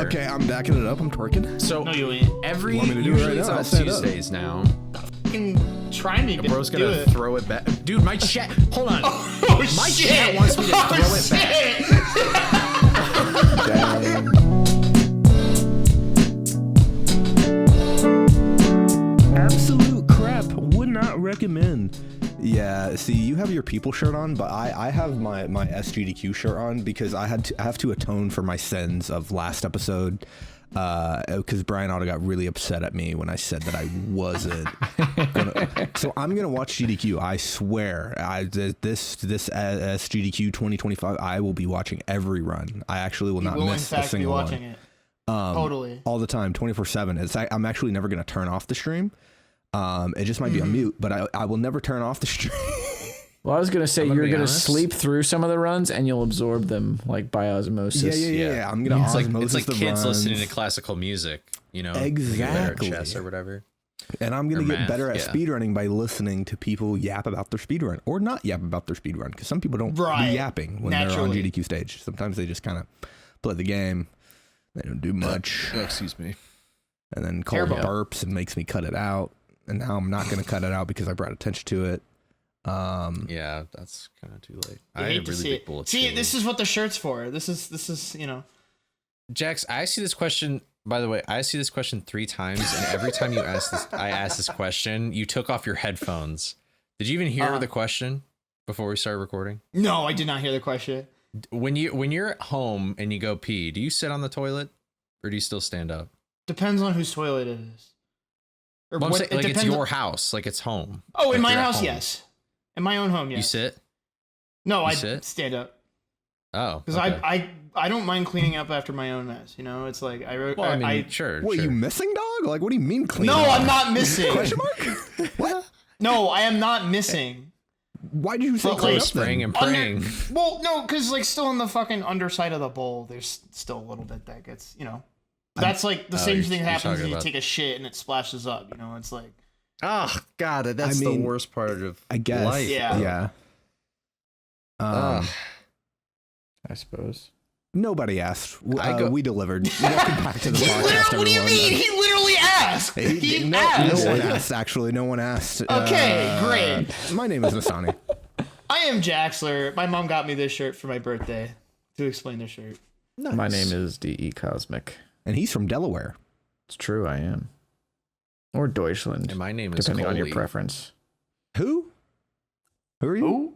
Okay, I'm backing it up. I'm twerking. So No, you ain't. every Want me to do it usually right it's now? on I'll stand up. Tuesdays now. Fucking try me, And bro's do gonna it. throw it back. Dude, my chat. Hold on. Oh, My shit. chat wants me to Oh, throw it back. Damn. Absolute crap. Would not recommend. Yeah, see, you have your people shirt on, but I have my SGDQ shirt on because I have to atone for my sins of last episode. Because Bryonato got really upset at me when I said that I wasn't gonna. So I'm gonna watch GDQ. I swear. This SGDQ 2025. I will be watching every run. I actually will not will miss in a fact be single watching one. it. Totally. All the time, 24/7. I'm actually never gonna turn off the stream. It just might be on mute, but I will never turn off the stream. Well, I was gonna say I'm gonna you're be gonna honest. sleep through some of the runs and you'll absorb them like by osmosis. Yeah. I'm gonna It's like osmosis the kids runs. listening to classical music, you know, Exactly. chess or whatever. And I'm gonna Or get math, better at yeah. speedrunning by listening to people yap about their speedrun or not yap about their speedrun, because some people don't Right. be yapping when they're on Naturally. GDQ stage. Sometimes they just kind of play the game. They don't do much. Excuse me. And then Cole Terrible. burps and makes me cut it out. And now I'm not gonna cut it out because I brought attention to it. Yeah, that's kind of too late. I I had a hate to really see big it. bowl of See, chili. this is what the shirt's for. This is you know. Jax, I see this question. By the way, I see this question 3 times, and every time you ask this, I ask this question, you took off your headphones. Did you even hear the question before we started recording? No, I did not hear the question. When you're at home and you go pee, do you sit on the toilet or do you still stand up? Depends on whose toilet it is. Or Well, I'm what, saying, like it's depends your on- house, like it's home. Oh, Like in my you're at house, home. yes. In my own home, yes. You sit? No, I sit? stand up Oh, because okay. I don't mind cleaning up after my own mess. You know, it's like Well, I mean, sure. What, sure. you missing, dog? Like, what do you mean clean? No, I'm not missing. Question mark? What? No, I am not missing. Why did you say But, clean like, up Spraying then? and praying. Well, no, because like still in the fucking underside of the bowl, there's still a little bit that gets, you know. That's like the same you're- thing you're happens talking when you about- take a shit and it splashes up. You know, it's like Oh God, that's I mean, the worst part of I guess. life. Yeah. Yeah. Ugh. I suppose. Nobody asked. I We delivered. Welcome back to the podcast, what do you everyone. mean? He literally asked. He No asked. one asked, actually. No one asked. Okay, great. My name is Nestani. I am Jaxler. My mom got me this shirt for my birthday. To explain the shirt. My name is DECosmic. And he's from Delaware. It's true, I am. Or Deutschland, And my name is depending on your Coley. preference. Who? Who are you? Who?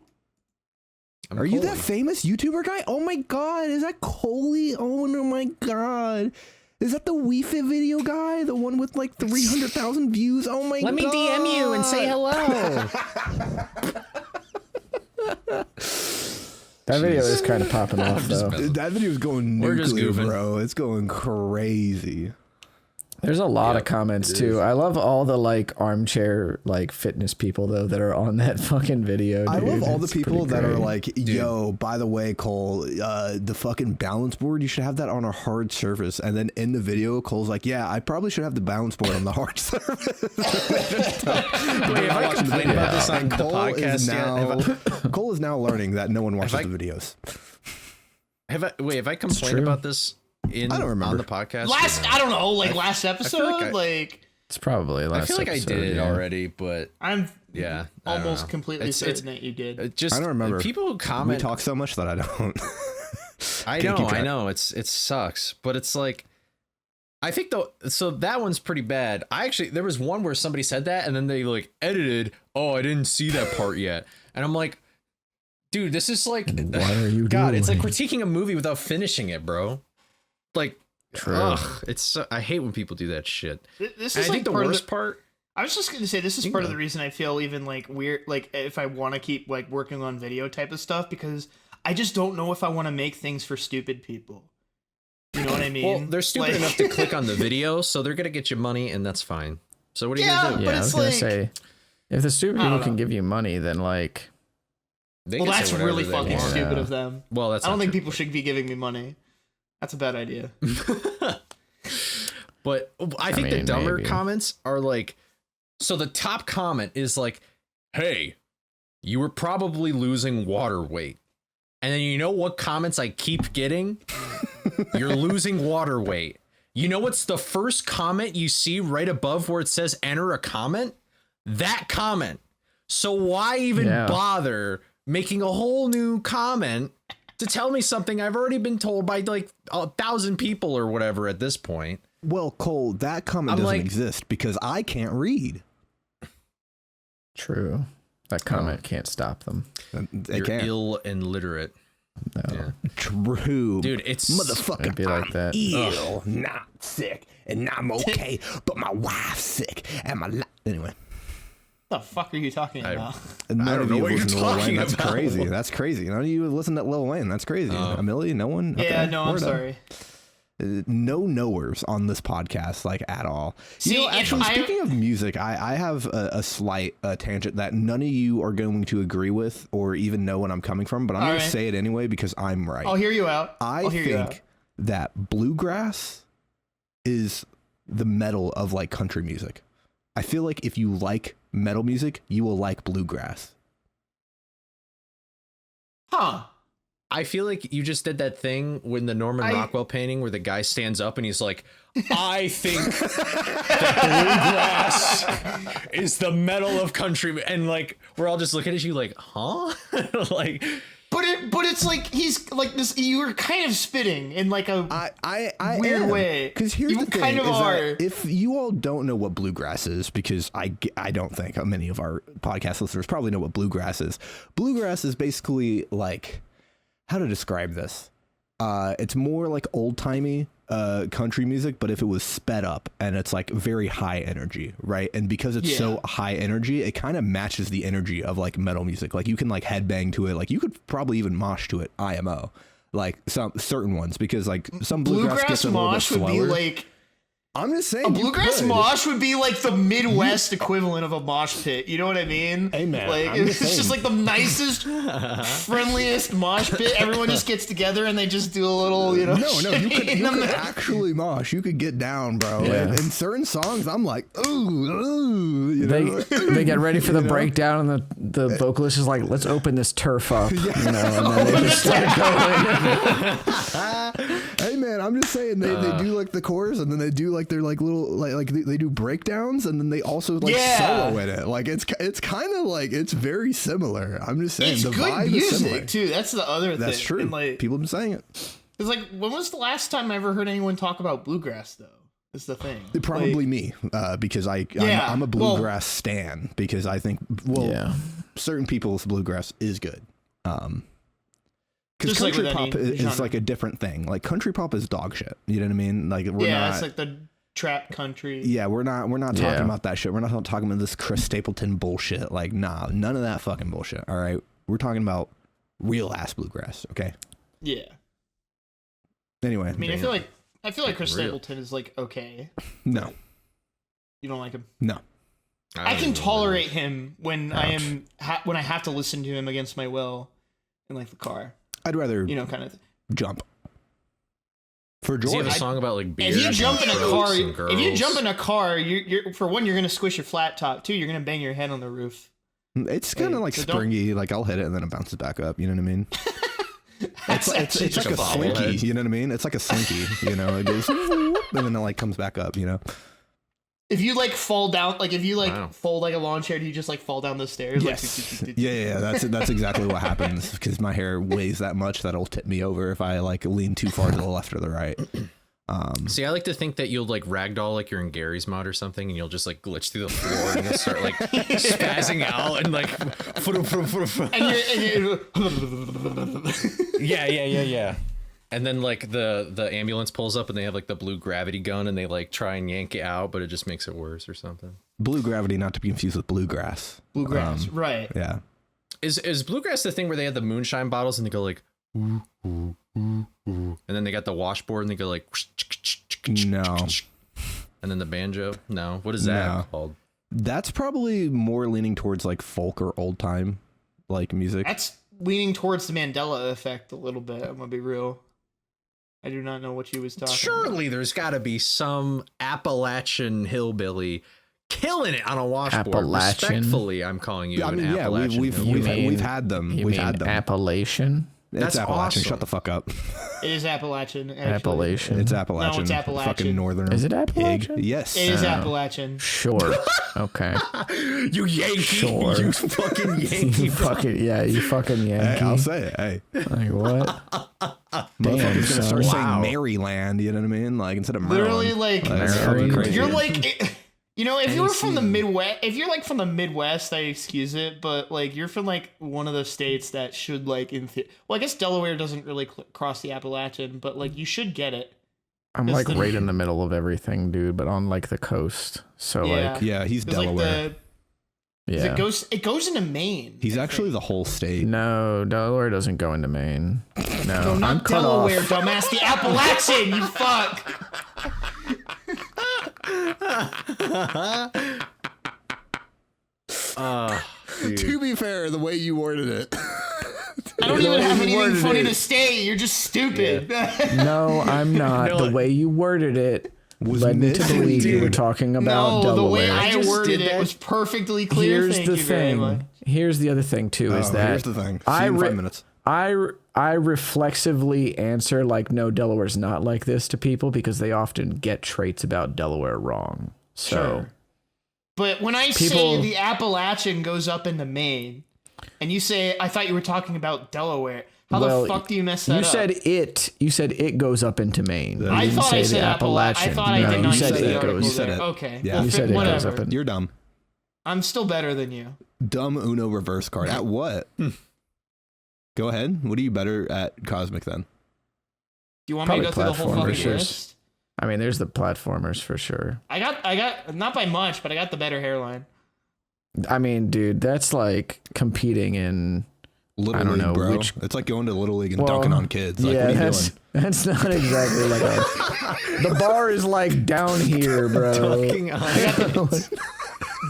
I'm Are you Coley. that famous YouTuber guy? Oh my god, is that Coley? Oh no my god. Is that the Wii Fit video guy? The one with like 300,000 views? Oh my god. Let me DM you and say hello. That video is kind of popping off, though. That video's going We're just nuclear, goofing. bro. It's going crazy. There's a lot of Yep, comments, it too. is. I love all the, like, armchair, like, fitness people, though, that are on that fucking video, dude. I love all the It's pretty people that are great. like, yo, by the way, Cole, the fucking balance board, you should have that on a hard surface. And then in the video, Cole's like, yeah, I probably should have the balance board on the hard surface. Wait, have I complained about this on the podcast yet? Cole is now learning that no one watches I- the videos. Have I complained true. about this I don't remember. on the podcast? Last, or no? I don't know, like last episode, like It's probably last I feel like episode, I did it yeah. already, but I'm yeah, I don't almost know. completely It's- certain that you did. It just I don't remember. People who We comment, talk so much that I don't. I Can't keep know, track. I know, it sucks, but it's like, I think though, so that one's pretty bad. There was one where somebody said that and then they like edited, oh, I didn't see that part yet, and I'm like, dude, this is like, What are you God, doing? it's like critiquing a movie without finishing it, bro. Like, True. ugh, I hate when people do that shit. This And is I like think the part of worst part. I was just gonna say this is part of the reason I feel even like weird, like if I want to keep like working on video type of stuff, because I just don't know if I want to make things for stupid people. You know what I mean? Well, they're stupid Like- enough to click on the video, so they're gonna get you money, and that's fine. So what are you Yeah, gonna do? but Yeah, I it's was gonna like- say, if the stupid I don't people can know. give you money, then, like, They Well, can say that's whatever really they fucking want. stupid Yeah. of them. Well, that's I don't not think true. people should be giving me money. That's a bad idea. But I think the mean, dumber maybe. comments are like, so the top comment is like, hey, you were probably losing water weight. And then you know what comments I keep getting? You're losing water weight. You know what's the first comment you see right above where it says enter a comment? That comment. So why even bother making a whole new comment to tell me something I've already been told by like 1,000 people or whatever at this point? Well, Cole, that comment doesn't exist because I can't read. True. That comment can't stop them. They You're can't. ill and literate. No. Yeah. True. Dude, it's motherfucker. It'd be like that. Ill, not sick, and I'm okay, but my wife's sick, and my anyway. What the fuck are you talking about? None of know you what you're listen to Lil Wayne. talking That's about. crazy. That's crazy. None of you listen to Lil Wayne. That's crazy. Amelia, no one. Yeah, Okay, no, I'm word up. sorry. No knowers on this podcast, like at all. See, actually, speaking of music, I have a slight tangent that none of you are going to agree with or even know when I'm coming from, but I'm going to say it anyway because I'm right. I'll hear you out. I think that bluegrass is the metal of like country music. I feel like if you like metal music, you will like bluegrass. Huh. I feel like you just did that thing when the Norman Rockwell painting where the guy stands up and he's like, I think that bluegrass is the metal of country. And like, we're all just looking at you like, huh? Like, But it's like he's like this. You were kind of spitting in like a I weird am. way. Because here's You the thing: kind of is are. that if you all don't know what bluegrass is, because I don't think many of our podcast listeners probably know what bluegrass is. Bluegrass is basically like, how to describe this? It's more like old timey country music, but if it was sped up and it's like very high energy, right? And because it's so high energy, it kind of matches the energy of like metal music. Like you can like headbang to it, like you could probably even mosh to it. IMO, like some certain ones, because like some bluegrass gets a little bit mosh would slower. be like. I'm just saying, A bluegrass mosh would be like the Midwest equivalent of a mosh pit. You know what I mean? Hey, man, like I'm it's just just like the nicest, friendliest mosh pit. Everyone just gets together and they just do a little, you know. No, you could actually mosh. You could get down, bro. Yeah. In certain songs, I'm like, ooh, you know? They get ready for the breakdown, and the vocalist is like, "Let's open this turf up," you know, and then they just start going. Hey man, I'm just saying they do like the chorus, and then they do like their like little like they do breakdowns, and then they also like solo in it. Like it's kind of like it's very similar. I'm just saying It's the good vibe is similar. music too. That's the other thing. That's true. And like, People have been saying it. it's like, when was the last time I ever heard anyone talk about bluegrass though? Is the thing. Probably Like, me, because I'm a bluegrass stan, because I think certain people's bluegrass is good. Because Just like country with pop any is genre. like a different thing. Like country pop is dog shit. You know what I mean? Like we're not. it's like the trap country. Yeah, we're not talking about that shit. We're not talking about this Chris Stapleton bullshit. Like, nah, none of that fucking bullshit. All right, we're talking about real ass bluegrass. Okay. Yeah. Anyway, I mean, I feel like Chris Real. Stapleton is like okay. no, You don't like him? no. I can tolerate him when I am when I have to listen to him against my will in like the car. I'd rather Kind of. jump for Does he joy. have a song about like beers? If you jump in a car, you're you're gonna squish your flat top too. You're gonna bang your head on the roof. It's kind of like so don't- springy. Like I'll hit it and then it bounces back up. You know what I mean? It's like a bobblehead. slinky. You know what I mean? It's like a slinky. You know, it goes and then it like comes back up. You know. If you like fall down, like if you like fold like a lawn chair, do you just like fall down the stairs? Yes. Like, Yeah. That's exactly what happens, because my hair weighs that much that it'll tip me over if I like lean too far to the left or the right. See, I like to think that you'll like ragdoll like you're in Gary's mod or something, and you'll just like glitch through the floor and you'll start like spazzing out and like yeah. And then like the ambulance pulls up and they have like the blue gravity gun and they like try and yank it out, but it just makes it worse or something. Blue gravity, not to be confused with bluegrass. Bluegrass, right? Yeah. Is bluegrass the thing where they had the moonshine bottles and they go like ooh, ooh, ooh, ooh, and then they got the washboard and they go like No. and then the banjo? No. What is that called? That's probably more leaning towards like folk or old time like music. That's leaning towards the Mandela effect a little bit. I'm gonna be real. I do not know what you was talking about. Surely there's got to be some Appalachian hillbilly killing it on a washboard. Appalachian? Respectfully, I'm calling you I mean, an yeah, Appalachian we've hillbilly. had them. You We've mean had them. Appalachian? It's That's Appalachian. awesome. Shut the fuck up. It is Appalachian. Actually. Appalachian. It's Appalachian. No, it's Appalachian. Fucking northern. Is it Appalachian? Pig. Yes. It is Appalachian. Sure. Okay. You Yankee. Sure. You fucking Yankee. You fucking you fucking Hey, Yankee. I'll say it. Hey, Like what? motherfucker's gonna son. start Wow. saying Maryland. You know what I mean? Like instead of Maryland. Literally, like, That's Mary- fucking crazy. you're like, you know, if you were from the NEC. Midwest, if you're like from the Midwest, I excuse it, but like you're from like one of the states that should like well, I guess Delaware doesn't really cross the Appalachian, but like you should get it. I'm It's like the- right in the middle of everything, dude, but on like the coast. So Yeah. like, Yeah, he's 'Cause, Delaware. like yeah. it goes into Maine. He's I actually think. the whole state. No, Delaware doesn't go into Maine. No, No, I'm not cut Delaware, off. dumbass. The Appalachian, you fuck. Dude. To be fair, the way you worded it. I don't even have you anything worded funny it. to say. You're just stupid. No, I'm not. No. The way you worded it Was led me to missing, believe you were dude. talking about No, the Delaware. way I just worded did it that. was perfectly clear. Here's Thank the you very much. thing. Here's the other thing too. Is that Here's the thing. See I you in re- 5 minutes. I reflexively answer like, no, Delaware's not like this to people because they often get traits about Delaware wrong. So Sure. But when I say People- the Appalachian goes up into Maine, and you say, I thought you were talking about Delaware, how well, the fuck do you mess that you up? said it goes up into Maine. You I didn't thought I say said the Appalachian. I thought I No, did not you said say the it article goes. You said there. it. Okay. Yeah. Well, You said it whatever. goes up in. You're dumb. I'm still better than you. Dumb Uno reverse card. At what? Go ahead. What are you better at Cosmic then? Do you want me to go Probably through the whole fucking platformers. list? I mean, there's the platformers for sure. I got not by much, but I got the better hairline. I mean, dude, that's like competing in. Little I don't League, know bro. which- It's like going to Little League and Well, dunking on kids. Like, yeah, what are you that's doing? that's not exactly like a. The bar is like down here, bro. Fucking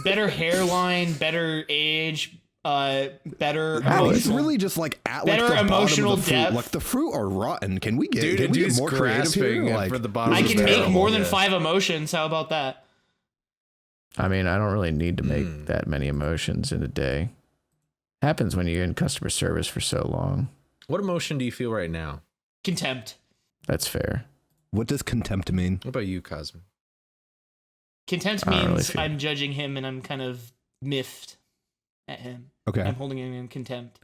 Better hairline, better age, better. How It's emotional- really just like at Better like the emotional bottom of the fruit. depth. Like the fruit are rotten. Can we get? Dude, can we get dude's more creative here? grasping Like, for the bottom I of can his make barrel. more than Yeah. 5 emotions. How about that? I mean, I don't really need to make that many emotions in a day. Happens when you're in customer service for so long. What emotion do you feel right now? Contempt. That's fair. what does contempt mean? What about you, Cosmo? Contempt I don't really means feel- I'm judging him and I'm kind of miffed at him. Okay. I'm holding him in contempt.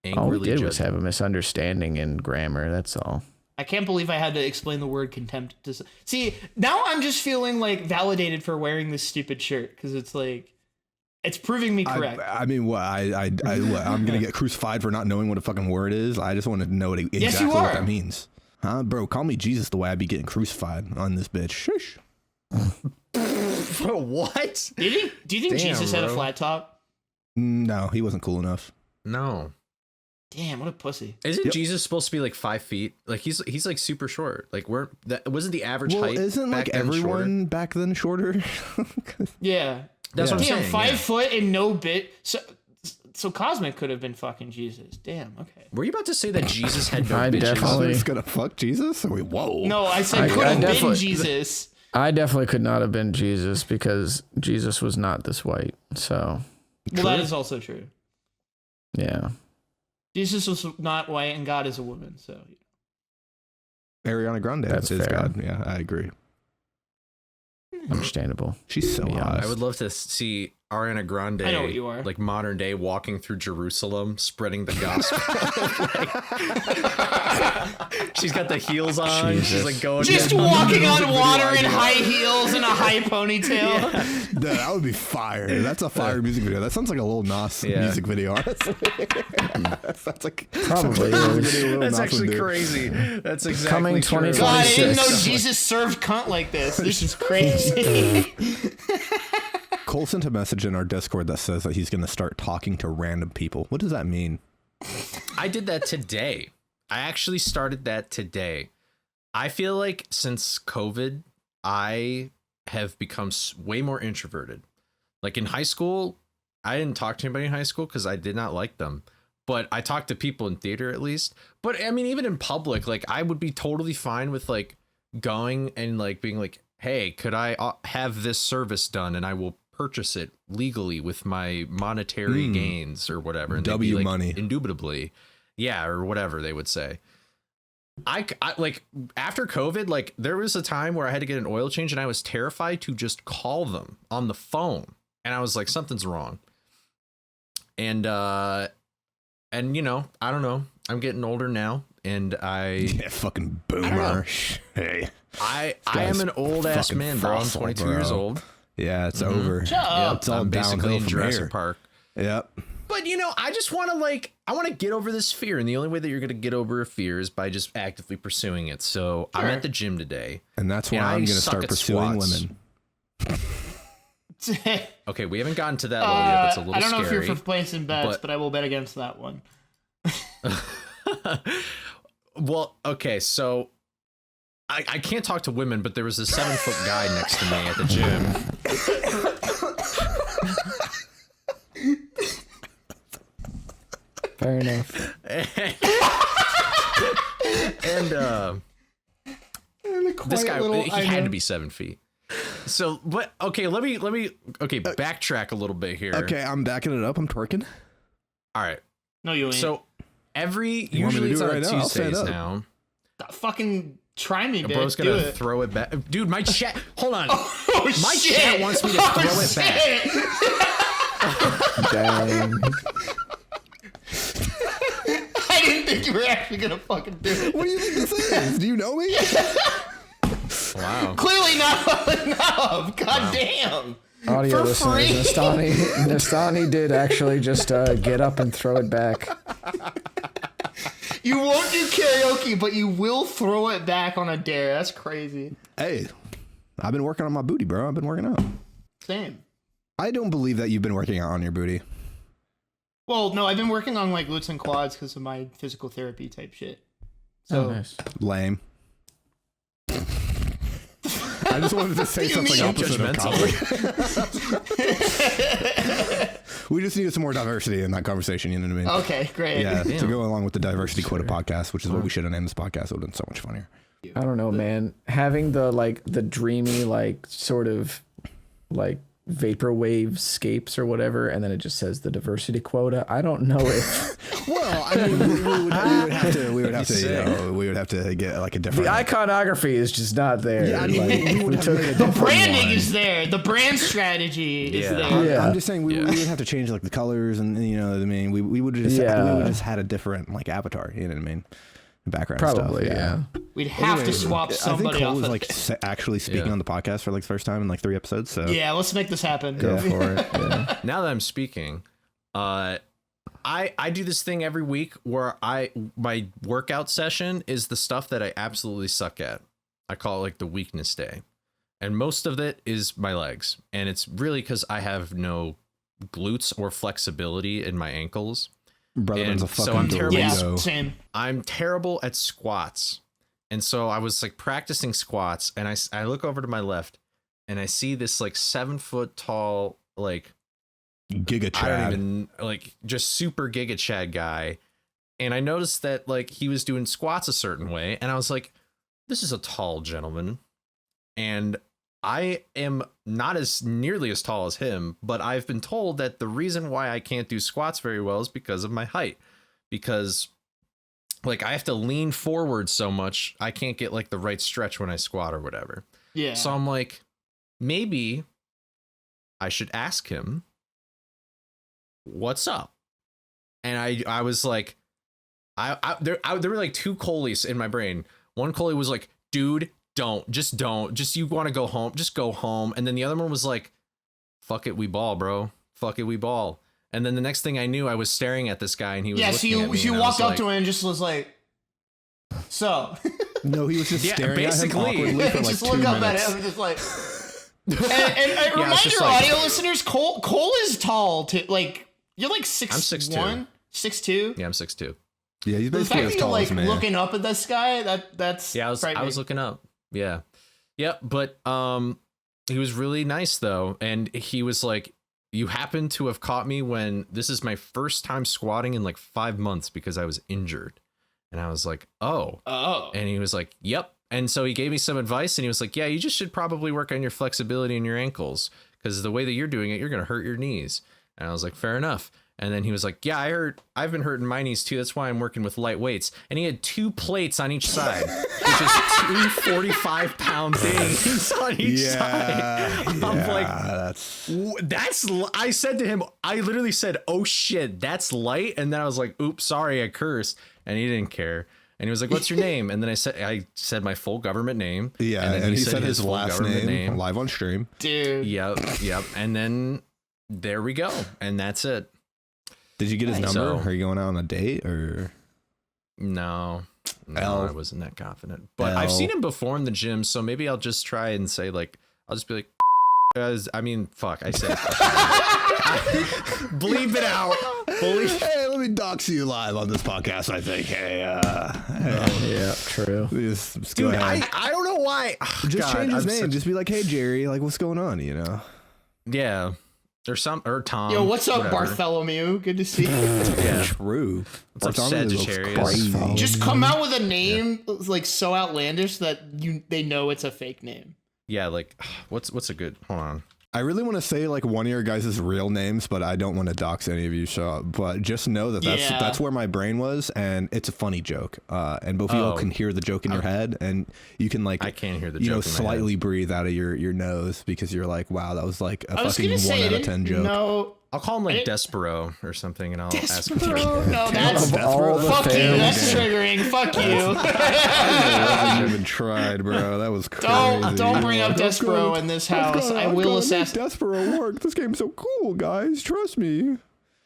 All we Angrily did was judging. have a misunderstanding in grammar. That's all. I can't believe I had to explain the word contempt to see. Now I'm just feeling like validated for wearing this stupid shirt because it's like it's proving me correct. I mean, what? I'm gonna get crucified for not knowing what a fucking word is. I just want to know exactly Yes, you what are. that means. Huh, bro? Call me Jesus the way I'd be getting crucified on this bitch. Shush. What? Did he? Do you think Damn, Jesus had a bro. flat top? No, he wasn't cool enough. No. Damn, what a pussy. Isn't Yep. Jesus supposed to be like 5 feet? Like he's like super short. Like that wasn't the average Well, height. isn't back like then everyone back then shorter? Yeah. That's what I'm Damn, saying. 5 yeah. foot and no bit. So Cosmic could have been fucking Jesus. Damn. Okay. Were you about to say that Jesus had no I bitches? definitely- Cosmic's gonna fuck Jesus? Wait, whoa. No, I said I could have been definitely- Jesus. I definitely could not have been Jesus because Jesus was not this white. So, Well, that is also true. yeah. Jesus was not white and God is a woman. So Ariana Grande That's is fair. God. Yeah, I agree. Understandable. She's so Be hot. honest. I would love to see Ariana Grande, I know what you are. like modern day, walking through Jerusalem, spreading the gospel. Like, she's got the heels on. Jesus. She's like going just down the walking music on video water in idea. high heels and a high ponytail. Dude, that would be fire. That's a fire music video. That sounds like a little Nas Yeah. music video, honestly. That's like Probably sounds like a is. video Lil That's Nas would actually do. crazy. That's exactly Coming true. 2026. God, I didn't know 26. Jesus served cunt like this. This is crazy. Cole sent a message in our Discord that says that he's going to start talking to random people. What does that mean? I did that today. I actually started that today. I feel like since COVID, I have become way more introverted. Like in high school, I didn't talk to anybody in high school because I did not like them. But I talked to people in theater at least. But I mean, even in public, like I would be totally fine with like going and like being like, hey, could I have this service done? And I will purchase it legally with my monetary gains or whatever. And they'd be W like, money. Indubitably. Yeah, or whatever they would say. I like after COVID, like there was a time where I had to get an oil change and I was terrified to just call them on the phone. And I was like, something's wrong. And you know, I don't know. I'm getting older now and Yeah, fucking boomer. Hey. I am an old ass man, bro. I'm 22 years old. Yeah, it's over. Shut It's all I'm basically downhill in from Jurassic here. Park. Yep. But you know, I just want to I want to get over this fear, and the only way that you're going to get over a fear is by just actively pursuing it. So I'm at the gym today, And that's why and I I'm going to suck start at pursuing squats. women. Okay, we haven't gotten to that level yet. That's a little I don't know scary. if you're for placing bets, but- but I will bet against that one. Well, okay, so I can't talk to women, but there was a 7-foot guy next to me at the gym. Fair enough. And this guy, he had to be 7 feet. So, but okay, let me backtrack a little bit here. Okay, I'm backing it up. I'm twerking. All right. No, you ain't. So You want me to usually do it's it on right now? I'll stand Tuesdays up. now. Fucking try me, bitch. Bro's Do gonna it. throw it back. Dude, my chat. Hold on. Oh, My shit. chat wants me to throw it back. back. Dang. I didn't think you were actually gonna fucking do it. What do you think this is? Do you know me? Wow. Clearly not enough. God damn. Audio For listeners, free. Nestani did actually just get up and throw it back. You won't do karaoke, but you will throw it back on a dare. That's crazy. Hey, I've been working on my booty, bro. I've been working out. Same. I don't believe that you've been working out on your booty. Well, no, I've been working on like glutes and quads because of my physical therapy type shit. So Oh, nice. Lame. I just wanted to say something mean? opposite of comedy. We just needed some more diversity in that conversation, you know what I mean? okay, great. Yeah, to Damn. go along with the diversity quota podcast, which is what we should have named this podcast. It would have been so much funnier. I don't know, man. Having the dreamy, sort of vaporwave scapes or whatever, and then it just says the diversity quota. I don't know if Well, I mean, we would have to, we would have to get like a different. the iconography is just not there. Yeah, I mean, Like, we would we have took- made a The different branding one. is there. The brand strategy is Yeah. there. Yeah. I'm just saying we would have to change like the colors and you know what I mean. We would have just we would have just had a different like avatar. You know what I mean? Background probably, stuff. yeah. We'd have to Anyway, swap I think somebody Cole off. was Of like actually speaking Yeah. on the podcast for like the first time in like 3 episodes. So yeah, let's make this happen. go for it. Yeah. Now that I'm speaking, I do this thing every week where my workout session is the stuff that I absolutely suck at. I call it like the weakness day. And most of it is my legs. And it's really because I have no glutes or flexibility in my ankles. Brotherman's a And so fucking I'm terrible. Yeah, Dorito. same. I'm terrible at squats. And so I was like practicing squats and I look over to my left and I see this like 7 foot tall, like, Giga I Chad. don't even like just super Giga Chad guy. And I noticed that like he was doing squats a certain way. And I was like, this is a tall gentleman. And I am not as nearly as tall as him, but I've been told that the reason why I can't do squats very well is because of my height. Because like I have to lean forward so much, I can't get like the right stretch when I squat or whatever. Yeah. So I'm like, maybe I should ask him what's up. And I was like, there were like 2 Coleys in my brain. One Coley was like, dude, don't, just you want to go home, just go home. And then the other one was like, fuck it, we ball, bro. Fuck it, we ball. And then the next thing I knew, I was staring at this guy and he was yeah, looking so at me. you And I walked was up like, to him and just was like, so. No, he was just Yeah, staring basically. at him awkwardly for like just 2 look up minutes. at him and just like. and it's remind just your like- audio listeners, Cole is tall. Like you're like 6'1", I'm 6'2". 6'2". Yeah, I'm 6'2". Yeah, he's The basically fact as that you're tall like as me. looking up at this guy, that's Yeah, I was frightening. looking up. Yeah. Yep, but he was really nice though, and he was like, you happen to have caught me when this is my first time squatting in like 5 months because I was injured. And I was like, oh. Oh. And he was like, yep. And so he gave me some advice and he was like, yeah, you just should probably work on your flexibility in your ankles because the way that you're doing it, you're going to hurt your knees. And I was like, fair enough. And then he was like, yeah, I've been hurting my knees too. That's why I'm working with light weights. And he had 2 plates on each side, which is 2 45-pound things on each side. I'm like, I said to him, I literally said, oh shit, that's light. And then I was like, oops, sorry, I cursed. And he didn't care. And he was like, what's your name? And then I said my full government name. Yeah. And then he said his last name live on stream. Dude. Yep. And then there we go. And that's it. Did you get his number? Are you going out on a date or? No, I wasn't that confident. But I've seen him before in the gym, so maybe I'll just try and say like, I'll just be like, guys. I mean, fuck. I said, bleep it out. Hey, let me dox you live on this podcast. I think. Hey, yeah, true. Just Dude, go ahead. I don't know why. Just change his name. Just be like, hey, Jerry. Like, what's going on? You know? Yeah. Or Tom. Yo, what's up, whatever. Bartholomew? Good to see you. Yeah. True. What's up, Bartholomew looks Sagittarius? crazy. Just come out with a name like so outlandish that they know it's a fake name. Yeah, like what's a good? Hold on. I really want to say like one of your guys' real names, but I don't want to dox any of you. So, but just know that that's where my brain was, and it's a funny joke. And both of you can hear the joke in your head, and you can like I can't hear the joke. Slightly breathe out of your nose because you're like, wow, that was like a fucking 1 out of 10 joke. No. I'll call him like Despero or something, and I'll ask him. No, that's fuck you. That's triggering. Fuck you. I haven't even tried, bro. That was crazy. Don't bring up Despero in this house. I will assassinate. Despero work. This game's so cool, guys. Trust me.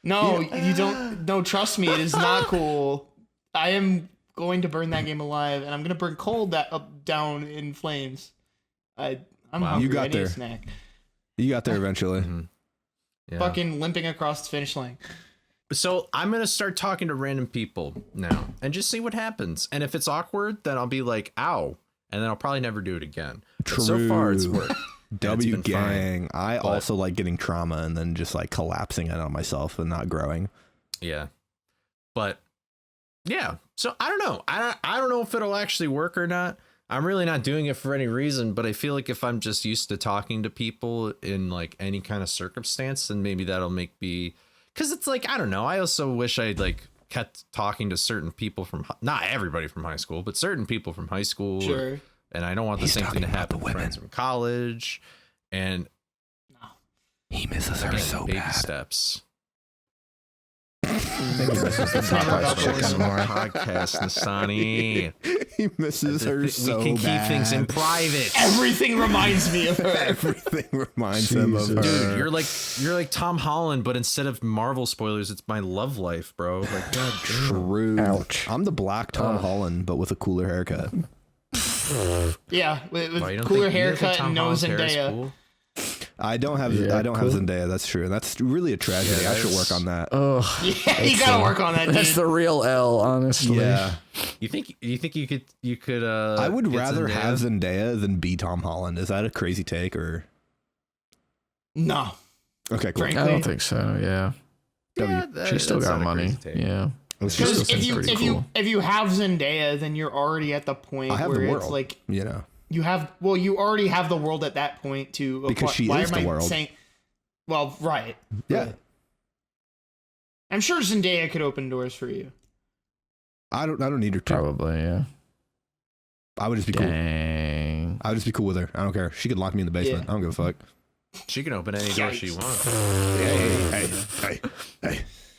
No, you don't. No, trust me. It is not cool. I am going to burn that game alive, and I'm gonna burn cold down in flames. I'm hungry. You got I need there. a snack. You got there eventually. Mm-hmm. Yeah. Fucking limping across the finish line. So I'm going to start talking to random people now and just see what happens. And if it's awkward, then I'll be like, ow. And then I'll probably never do it again. True. But so far it's worked. W it's been gang. fine. I also like getting trauma and then just like collapsing it on myself and not growing. Yeah. But yeah. So I don't know. I don't know if it'll actually work or not. I'm really not doing it for any reason, but I feel like if I'm just used to talking to people in like any kind of circumstance, then maybe that'll make me, because it's like, I don't know. I also wish I'd like kept talking to certain people from, not everybody from high school, but certain people from high school. Sure. And I don't want the same thing to happen with friends from college. And he misses her so baby bad. steps. That's not anymore. Podcast, Nestani. He misses her so bad. We can keep things in private. Everything reminds me of her. Everything reminds him of her. Dude, you're like Tom Holland, but instead of Marvel spoilers, it's my love life, bro. Like, God, true. Ouch. I'm the black Tom Holland, but with a cooler haircut. Yeah, with Why, you don't cooler think- you don't think haircut Tom and no Holland's hair is Zendaya. cool? I don't have Yeah, have cool. Zendaya. That's true. That's really a tragedy. I should work on that. Oh, Yeah, you gotta work on that, dude. that's the real L, honestly. Yeah, You think you could I would get rather Zendaya? have Zendaya than be Tom Holland. Is that a crazy take or? No. Okay, cool. Frank- I don't think so. Yeah, she still that's got not a money. crazy take. Yeah, Let's She Because still if seems you pretty if cool. you have Zendaya, then you're already at the point I have where the it's world. like You know, you already have the world at that point to Because she why is am the I world. saying? Well, right. yeah. I'm sure Zendaya could open doors for you. I don't need her to. probably. Yeah. I would just be cool. Dang. I would just be cool with her. I don't care. She could lock me in the basement. Yeah. I don't give a fuck. She can open any door she Yikes. wants.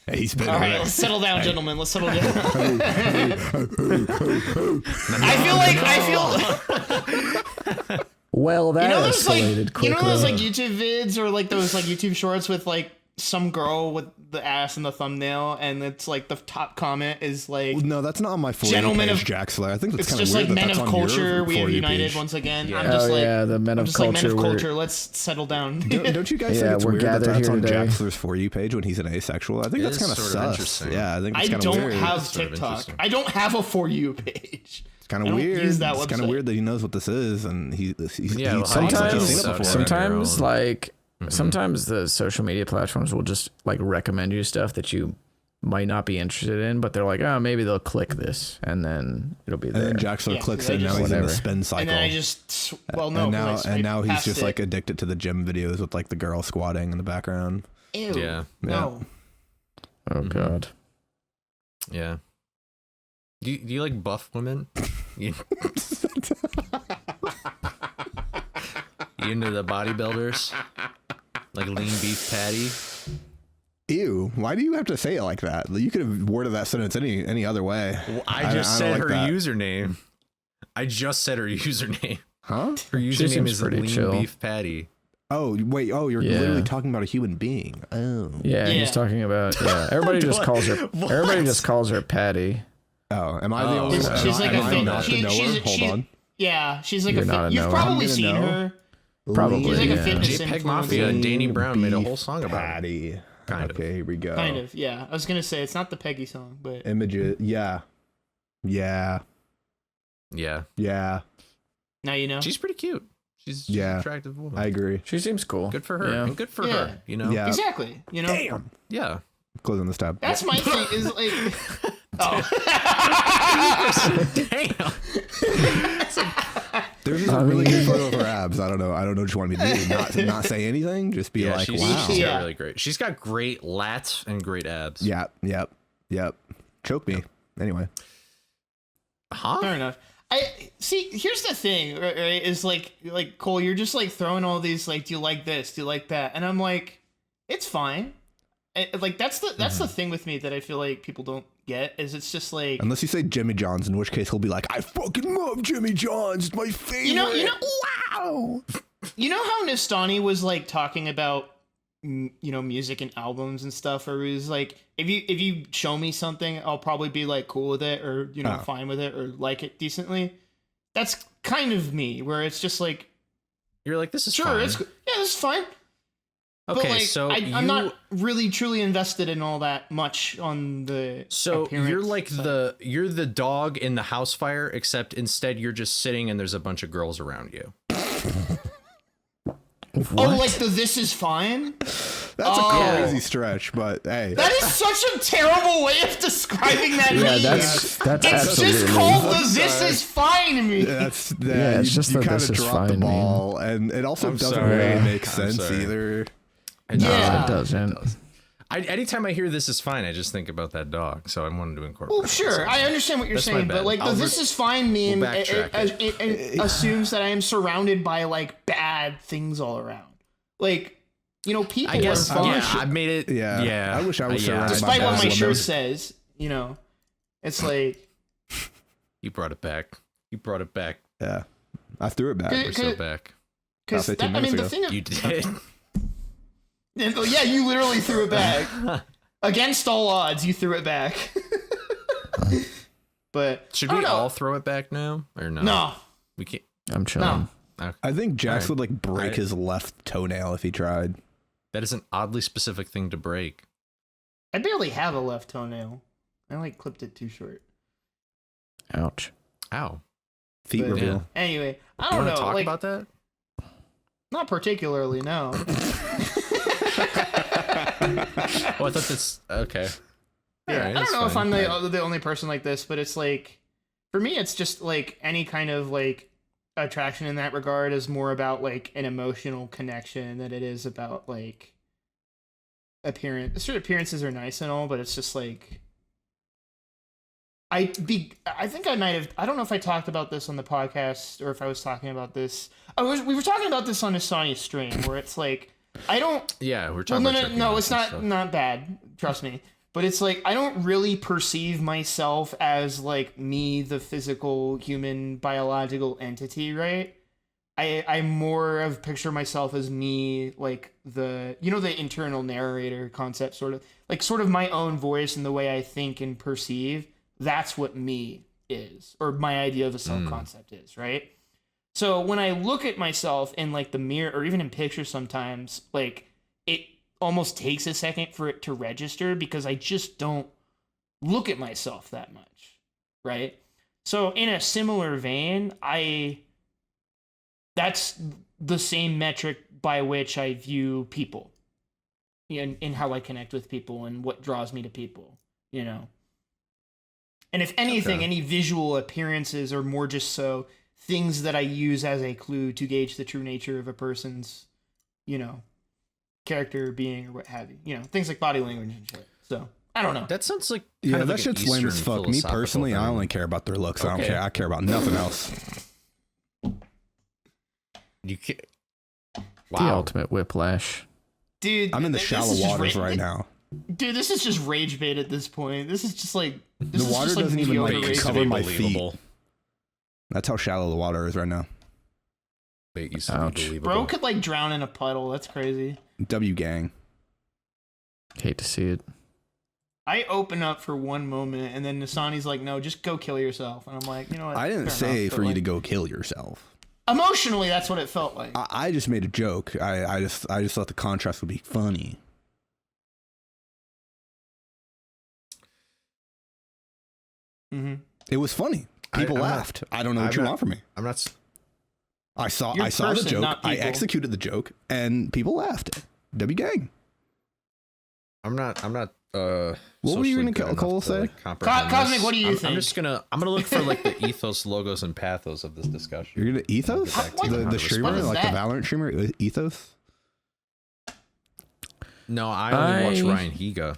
Hey, he's been All right, let's settle down, gentlemen. Let's settle down. I feel. Well, that those like escalated quickly. those like YouTube vids or like those like YouTube shorts with like some girl with the ass in the thumbnail, and it's like the top comment is like, No, that's not on my For You Gentlemen page, of- Jaxler. I think that's it's kind of just weird like that men that's of on your culture. We For have You united page. once again. Yeah. I'm just Oh like, yeah, the men I'm of just like culture. men of were- culture. Let's settle down. Don't you guys Yeah, think it's we're weird that gathered that's here on today. Jaxler's For You page when he's an asexual? I think It that's is kind of sort of sus. interesting. Yeah, I think I it's kind of don't weird. have It's sort of TikTok. interesting. I don't have a For You page. It's kind I of don't weird. use that It's kind of website. weird that he knows what this is, and he Yeah, well, sounds like he's seen it sometimes- before. Sometimes, Your own. like, sometimes the social media platforms will just like recommend you stuff that you might not be interested in, but they're like, oh, maybe they'll click this, and then it'll be And there. then Jaxler Yeah, clicks I it, and now just- he's in the Whatever. spin cycle. And then I just no. and 'cause I now swiped he's past just it. like addicted to the gym videos with like the girl squatting in the background. Ew, Yeah. no. Oh God. Yeah. Do you like buff women? You into the bodybuilders? Like lean beef patty? Ew, why do you have to say it like that? You could have worded that sentence any other way. Well, I just said don't her like that. username. I just said her username. Huh? Her username seems is pretty lean chill. beef patty. Oh, wait. Oh, you're Yeah. literally talking about a human being. Oh. Yeah, Yeah. he's talking about. Yeah, everybody just calls her. What? Everybody just calls her Patty. Oh, am I the Oh. only one? She's like am a I thing. not the knower? Hold on. Yeah, she's like You're a not a fit. You've knower. probably I'm gonna seen know. her. Probably. She's like a yeah. fitness JPEG influencer. Mafia and Danny Brown made a whole song about it. Patty. Kind of. Okay, here we go. Kind of, yeah. I was gonna say it's not the Peggy song, but Images. Yeah. Yeah. now you know. She's pretty cute. She's Yeah. an attractive woman. I agree. She seems cool. Good for her. Yeah. And good for Yeah. her. You know? Yeah. Exactly. You know. Damn. Yeah. Closing this tab. That's my thing. Is like. Oh. Damn. There's just a really good photo of her abs. I don't know what you want me to do. Not say anything. Just be Yeah, like, she's, wow. she's Yeah. got really great. She's got great lats and great abs. Yep. Choke me. Anyway. Huh? Fair enough. I see. Here's the thing, right? Is like Cole, you're just like throwing all these like, do you like this? Do you like that? And I'm like, it's fine. Like that's the thing with me that I feel like people don't get is it's just like Unless you say Jimmy John's, in which case he'll be like, I fucking love Jimmy John's. It's my favorite. you know Wow. you know how Nestani was like talking about music and albums and stuff, or he was like, if you show me something, I'll probably be like cool with it, or fine with it, or like it decently. That's kind of me, where it's just like, You're like, this is sure, fine. this is fine. Okay, But like, so I'm not really truly invested in all that much on the. So appearance you're like side. you're the dog in the house fire, except instead you're just sitting and there's a bunch of girls around you. Oh, like the this is fine. That's a crazy stretch, but hey. That is such a terrible way of describing that Yeah, meme. that's It's absolutely. just called the this is fine meme. That's Yeah, it's just you that kind this of is dropped the fine, ball, and it also I'm doesn't sorry. really make I'm sense sorry. either. Yeah. It doesn't. Anytime I hear this is fine, I just think about that dog. So I wanted to incorporate. Well, sure, I understand what you're That's my saying, but bad. like the I'll this is fine meme, we'll backtrack it assumes that I am surrounded by like bad things all around. Like, people I guess. are fine. Yeah, I made it. Yeah. Yeah. I wish I was surrounded by Despite what my bad shirt women. says, it's like You brought it back. You brought it back. Yeah. I threw it back. We're so back. because About 15 I mean the minutes thing. You did. Yeah, you literally threw it back. Against all odds, you threw it back. But Should I we don't know. all throw it back now or no? No, We can't. I'm chilling. no. I think Jax Alright. would like break Alright. his left toenail if he tried. That is an oddly specific thing to break. I barely have a left toenail. I like clipped it too short. Ouch. Ow. Feet But, reveal. Anyway, I You don't want know. to talk Like, about that? not particularly. No. Oh, I thought this. Okay. Yeah, Alright, I that's don't know if fine. I'm the only person like this, but it's like, for me, it's just like any kind of like attraction in that regard is more about like an emotional connection than it is about like appearance. Certain appearances are nice and all, but it's just like I think I might have. I don't know if I talked about this on the podcast or if I was talking about this. We were talking about this on Nestani's stream, where it's like I don't. Yeah, we're Well, talking no, about no, jerking no, off it's and not stuff. bad. Trust me. But it's like I don't really perceive myself as like me, the physical, human, biological entity, right? I more of picture myself as me, like the the internal narrator concept, sort of my own voice and the way I think and perceive. That's what me is, or my idea of a self concept is, right? So when I look at myself in like the mirror or even in pictures sometimes, like it almost takes a second for it to register because I just don't look at myself that much, right? So in a similar vein, that's the same metric by which I view people in how I connect with people and what draws me to people, And if anything, Okay. any visual appearances are more just so things that I use as a clue to gauge the true nature of a person's, character, being, or what have you. Things like body language and shit. So I don't know. That sounds like Yeah, kind of that like an shit's lame as Eastern fuck. Me philosophical personally, I thing. only care about their looks. I don't Okay. care. I care about nothing else. You can't. The Wow. ultimate whiplash. Dude, I'm in the this shallow is just waters right now. Dude, this is just rage bait at this point. This is just like this The is water just like doesn't even, mediocre like, rage cover bait. my feet. Believable. That's how shallow the water is right now. Wait, you said Ouch. believable. Bro could like drown in a puddle. That's crazy. W gang. Hate to see it. I open up for one moment, and then Nestani's like, "No, just go kill yourself." And I'm like, you know what? I didn't Fair say enough, for but, you to like, go kill yourself. Emotionally, that's what it felt like. I just made a joke. I just thought the contrast would be funny. Mm-hmm. It was funny. People I'm not- laughed. I don't know what I'm you not- want from me. I'm not. I saw You're the person, joke. not I people. executed the joke, and people laughed. W gang. I'm not. What were you socially gonna good enough Cole to, say? like, comprehend Cosmic, this. what do you I'm think? just gonna. I'm gonna look for like the ethos, logos, and pathos of this discussion. You're gonna ethos I'll get back to you on how the to streamer, respond. like What is the that? Valorant streamer, ethos. No, I only watch I- Ryan Higa.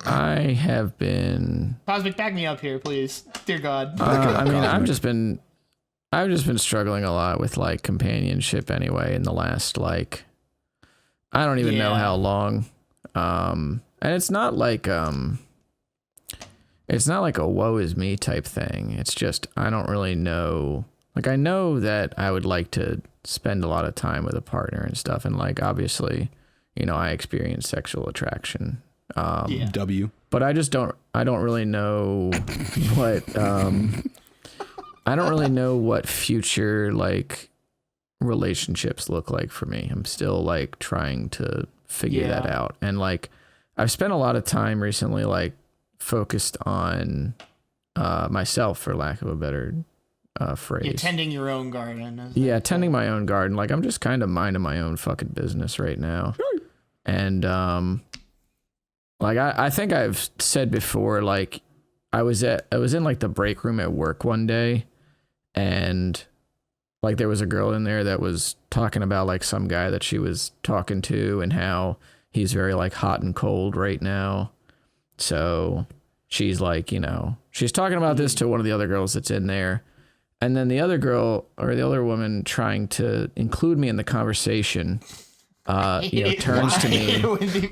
I have been. Cosmic, back me up here, please. Dear God. I mean, I've Cosmic. just been struggling a lot with like companionship anyway in the last like, I don't even know Yeah. how long. And it's not like a woe is me type thing. It's just I don't really know. Like I know that I would like to spend a lot of time with a partner and stuff, and like obviously, you know, I experience sexual attraction. Yeah. W. But I don't really know what I don't really know what future like relationships look like for me. I'm still like trying to figure that Yeah. out. And like I've spent a lot of time recently like focused on myself, for lack of a better phrase. Yeah, tending your own garden. Yeah, tending my own garden. Like I'm just kind of minding my own fucking business right now. And like I think I've said before, like I was in like the break room at work one day, and like there was a girl in there that was talking about like some guy that she was talking to and how he's very like hot and cold right now. So she's like, you know, she's talking about this to one of the other girls that's in there. And then the other girl or the other woman trying to include me in the conversation, you know, turns to me.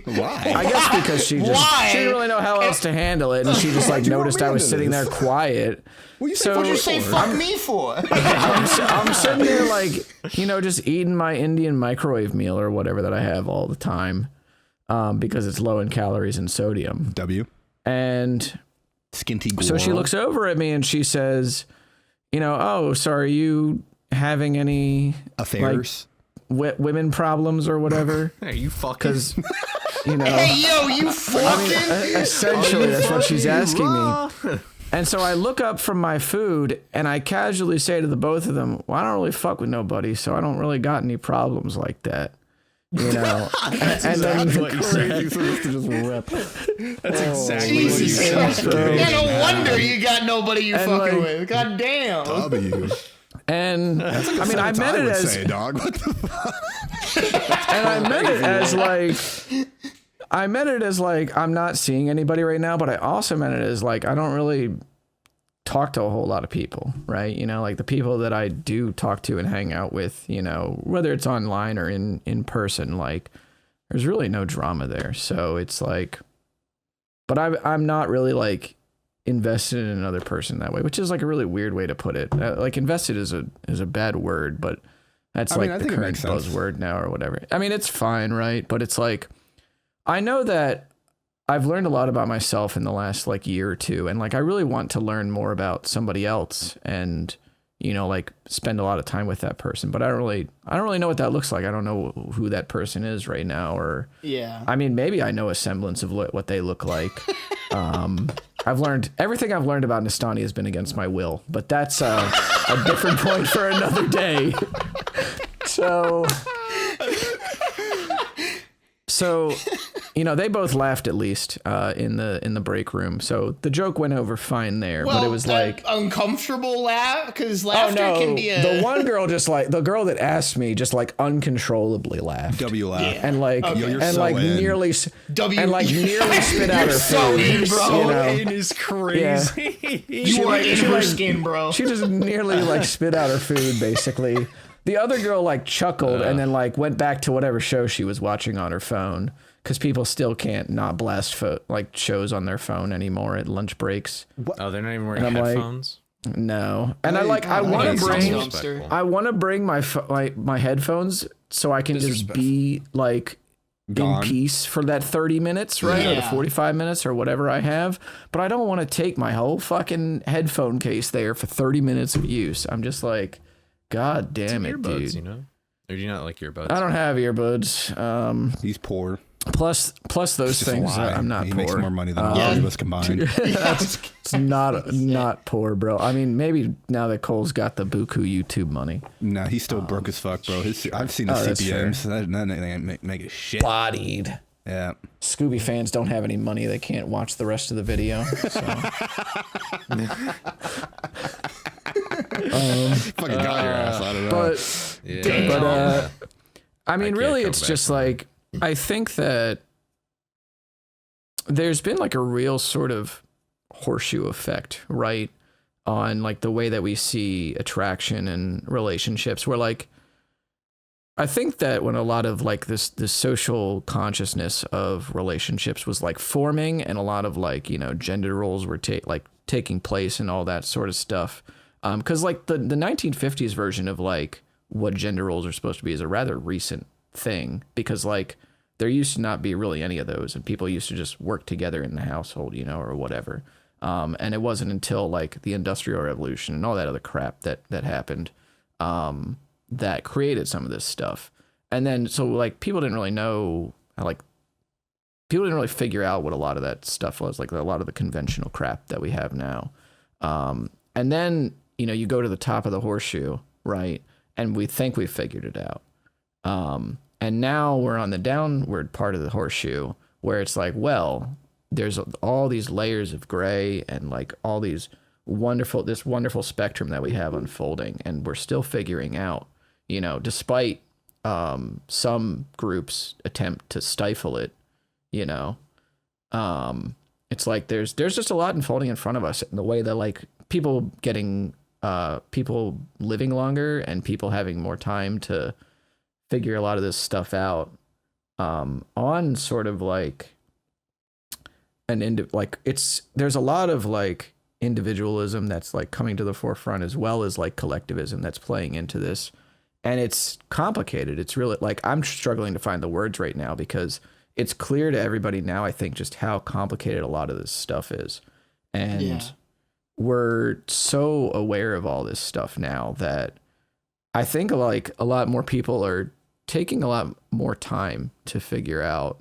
Why? I guess because she didn't really know how else to handle it, and she just like Why'd you want noticed me I was into sitting there this? quiet. What do you So- say? What'd you say for? fuck me for? I'm sitting there like, you know, just eating my Indian microwave meal or whatever that I have all the time, because it's low in calories and sodium. W. And Skinty. so she looks over at me and she says, you know, oh, so are you having any affairs. women problems or whatever? Hey, you fucking. Because, you know. Hey, yo, you I fucking. mean, essentially, that's what she's asking me. And so I look up from my food and I casually say to the both of them, well, I don't really fuck with nobody, so I don't really got any problems like that. You know? and then what you said. That's exactly what you Jesus said. Christ. So- Yeah, no wonder you got nobody you And, fucking like- with. God damn. W. and I mean, I meant it would as, say, dog. What the fuck? and I meant it as like, I'm not seeing anybody right now, but I also meant it as like, I don't really talk to a whole lot of people, right? You know, like the people that I do talk to and hang out with, you know, whether it's online or in person, like there's really no drama there. So it's like, but I'm not really like invested in another person that way, which is like a really weird way to put it. Like invested is a bad word, but that's I mean, like I the think it current makes sense. buzzword now or whatever. I mean, it's fine, right? But it's like, I know that I've learned a lot about myself in the last like year or two, and like I really want to learn more about somebody else and, you know, like spend a lot of time with that person, but I don't really know what that looks like. I don't know who that person is right now, or Yeah. I mean, maybe I know a semblance of what they look like. I've learned everything I've learned about Nestani has been against my will, but that's a different point for another day. So they both laughed at least in the break room, so the joke went over fine there. Well, but it was like uncomfortable laugh, because laughter can be a... The one girl just like the girl that asked me just like uncontrollably laughed. W laugh. Yeah. And like You're and so like in. nearly nearly spit out her so food. in, bro. You know? It is crazy. You are in her skin, bro. She just nearly like spit out her food, basically. The other girl like chuckled and then like went back to whatever show she was watching on her phone, because people still can't not blast like shows on their phone anymore at lunch breaks. Oh, they're not even wearing And I'm like, headphones. No, and I want to bring my headphones so I can just be like Gone. in peace for that 30 minutes, right? Or the 45 minutes or whatever I have. But I don't want to take my whole fucking headphone case there for 30 minutes of use. I'm just like, God damn it, Earbuds, dude. Or do you not like earbuds? I don't have earbuds. He's poor. Plus those things. I'm not he poor. makes more money than all of us combined. It's not poor, bro. I mean, maybe now that Cole's got the buku YouTube money. No, he's still broke as fuck, bro. I've seen the CPMs. That ain't make a shit. Bodied. Yeah. Scooby fans don't have any money. They can't watch the rest of the video. So. Fucking got your ass. I don't know. But I mean, really, come it's back just from like, I think that there's been like a real sort of horseshoe effect, right? On like the way that we see attraction and relationships, where like, I think that when a lot of like this social consciousness of relationships was like forming, and a lot of like, gender roles were taking place and all that sort of stuff. Because like the 1950s version of like what gender roles are supposed to be is a rather recent thing, because like there used to not be really any of those, and people used to just work together in the household, or whatever. And it wasn't until like the Industrial Revolution and all that other crap that happened, that created some of this stuff. And then, so like people didn't really know, people didn't really figure out what a lot of that stuff was, like a lot of the conventional crap that we have now. And then, you go to the top of the horseshoe, right? And we think we figured it out. And now we're on the downward part of the horseshoe, where it's like, well, there's all these layers of gray and like all this wonderful spectrum that we have unfolding, and we're still figuring out, despite some groups attempt to stifle it, it's like there's just a lot unfolding in front of us, in the way that like people living longer and people having more time to figure a lot of this stuff out, on sort of like there's a lot of like individualism that's like coming to the forefront, as well as like collectivism that's playing into this. And it's complicated. It's really like, I'm struggling to find the words right now, because it's clear to everybody now, I think, just how complicated a lot of this stuff is. And we're so aware of all this stuff now that I think like a lot more people are taking a lot more time to figure out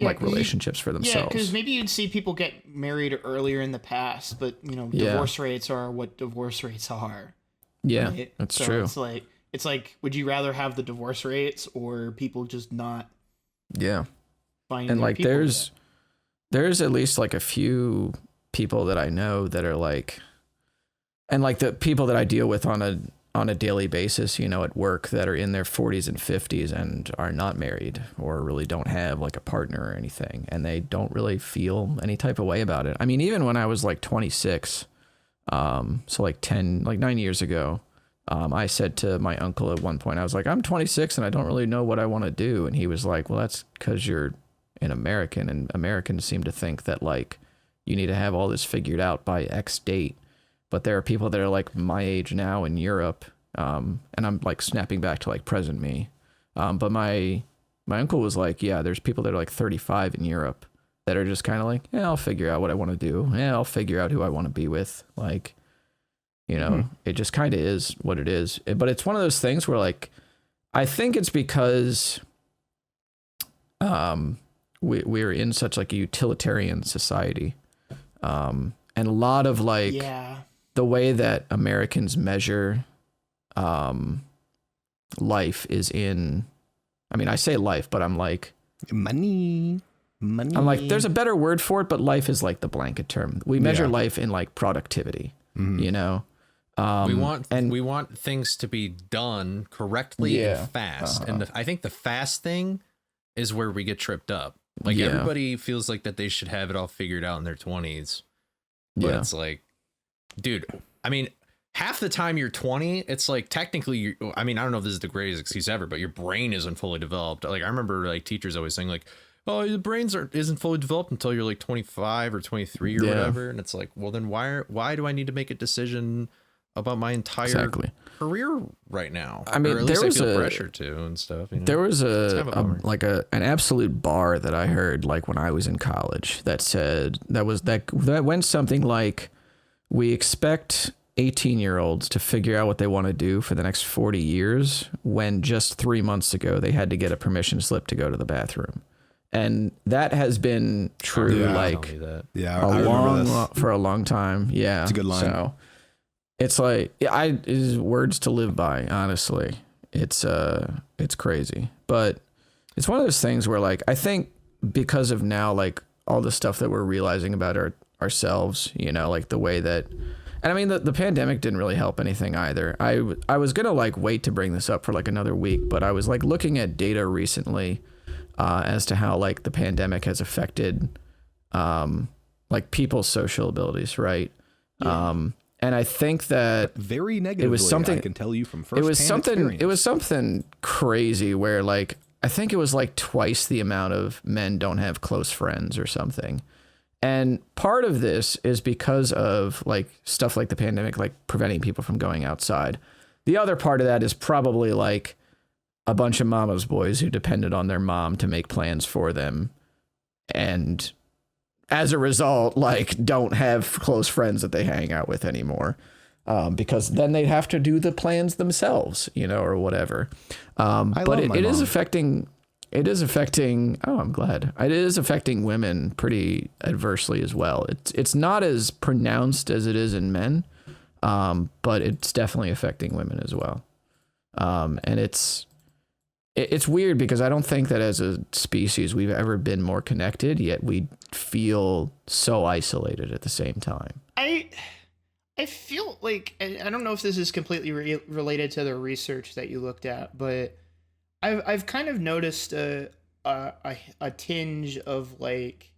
like relationships for themselves. Yeah, because maybe you'd see people get married earlier in the past, but divorce rates are what divorce rates are. Yeah, right? that's true. It's like, would you rather have the divorce rates or people just not? Yeah, finding and like people there's at least like a few people that I know that are like, and like the people that I deal with on a daily basis, at work, that are in their 40s and 50s and are not married, or really don't have like a partner or anything, and they don't really feel any type of way about it. I mean, even when I was like 26, so like 9 years ago, I said to my uncle at one point, I was like, I'm 26 and I don't really know what I want to do. And he was like, well, that's because you're an American, and Americans seem to think that like you need to have all this figured out by X date. But there are people that are like my age now in Europe, and I'm like snapping back to like present me. But my uncle was like, yeah, there's people that are like 35 in Europe that are just kind of like, yeah, I'll figure out what I want to do. Yeah, I'll figure out who I want to be with. Like, it just kind of is what it is. But it's one of those things where like, I think it's because we're in such like a utilitarian society. And a lot of like the way that Americans measure life is in, I mean, I say life, but I'm like money. Money. I'm like, there's a better word for it, but life is like the blanket term. We measure Yeah. life in like productivity, you know? we want things to be done correctly and fast. And I think the fast thing is where we get tripped up. Like everybody feels like that they should have it all figured out in their 20s. But it's like, dude, I mean, half the time you're 20, it's like technically, I mean, I don't know if this is the greatest excuse ever, but your brain isn't fully developed. Like I remember like teachers always saying like, oh, the brains isn't fully developed until you're like 25 or 23 or whatever. And it's like, well, then why do I need to make a decision about my entire career right now? I mean, or at least I feel pressure to and stuff. You know? There was an absolute bar that I heard like when I was in college that said that went something like, we expect 18-year-olds to figure out what they want to do for the next 40 years when just 3 months ago they had to get a permission slip to go to the bathroom. And that has been true for a long time. Yeah. It's a good line. So it's like, it is words to live by, honestly. It's crazy. But it's one of those things where like, I think because of now, like all the stuff that we're realizing about ourselves, you know, like the way that, and I mean, the pandemic didn't really help anything either. I was going to like wait to bring this up for like another week, but I was like looking at data recently as to how like the pandemic has affected like people's social abilities, right? Yeah. And I think that very negatively, it was something, I can tell you from first it was something crazy where like, I think it was like twice the amount of men don't have close friends or something. And part of this is because of like stuff like the pandemic, like preventing people from going outside. The other part of that is probably like a bunch of mama's boys who depended on their mom to make plans for them. And as a result, like don't have close friends that they hang out with anymore. Because then they'd have to do the plans themselves, you know, or whatever. But it is affecting, oh, I'm glad. It is affecting women pretty adversely as well. It's not as pronounced as it is in men, but it's definitely affecting women as well. And it's weird because I don't think that as a species we've ever been more connected, yet we feel so isolated at the same time. I feel like, I don't know if this is completely related to the research that you looked at, but I've kind of noticed a tinge of like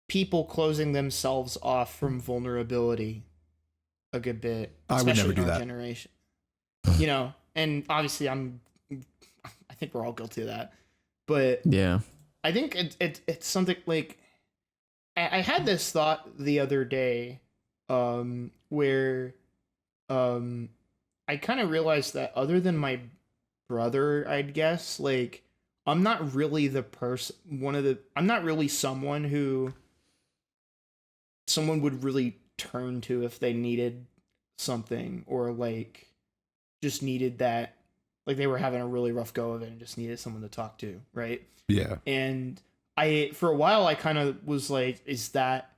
people closing themselves off from vulnerability a good bit. I would never do that. Generation, you know, and obviously I think we're all guilty of that, but yeah, I think it's something like I had this thought the other day, where I kind of realized that other than my brother, I'd guess, like I'm not really I'm not really someone who someone would really turn to if they needed something, or like just needed that, like they were having a really rough go of it and just needed someone to talk to, right? Yeah. And for a while I kind of was like, is that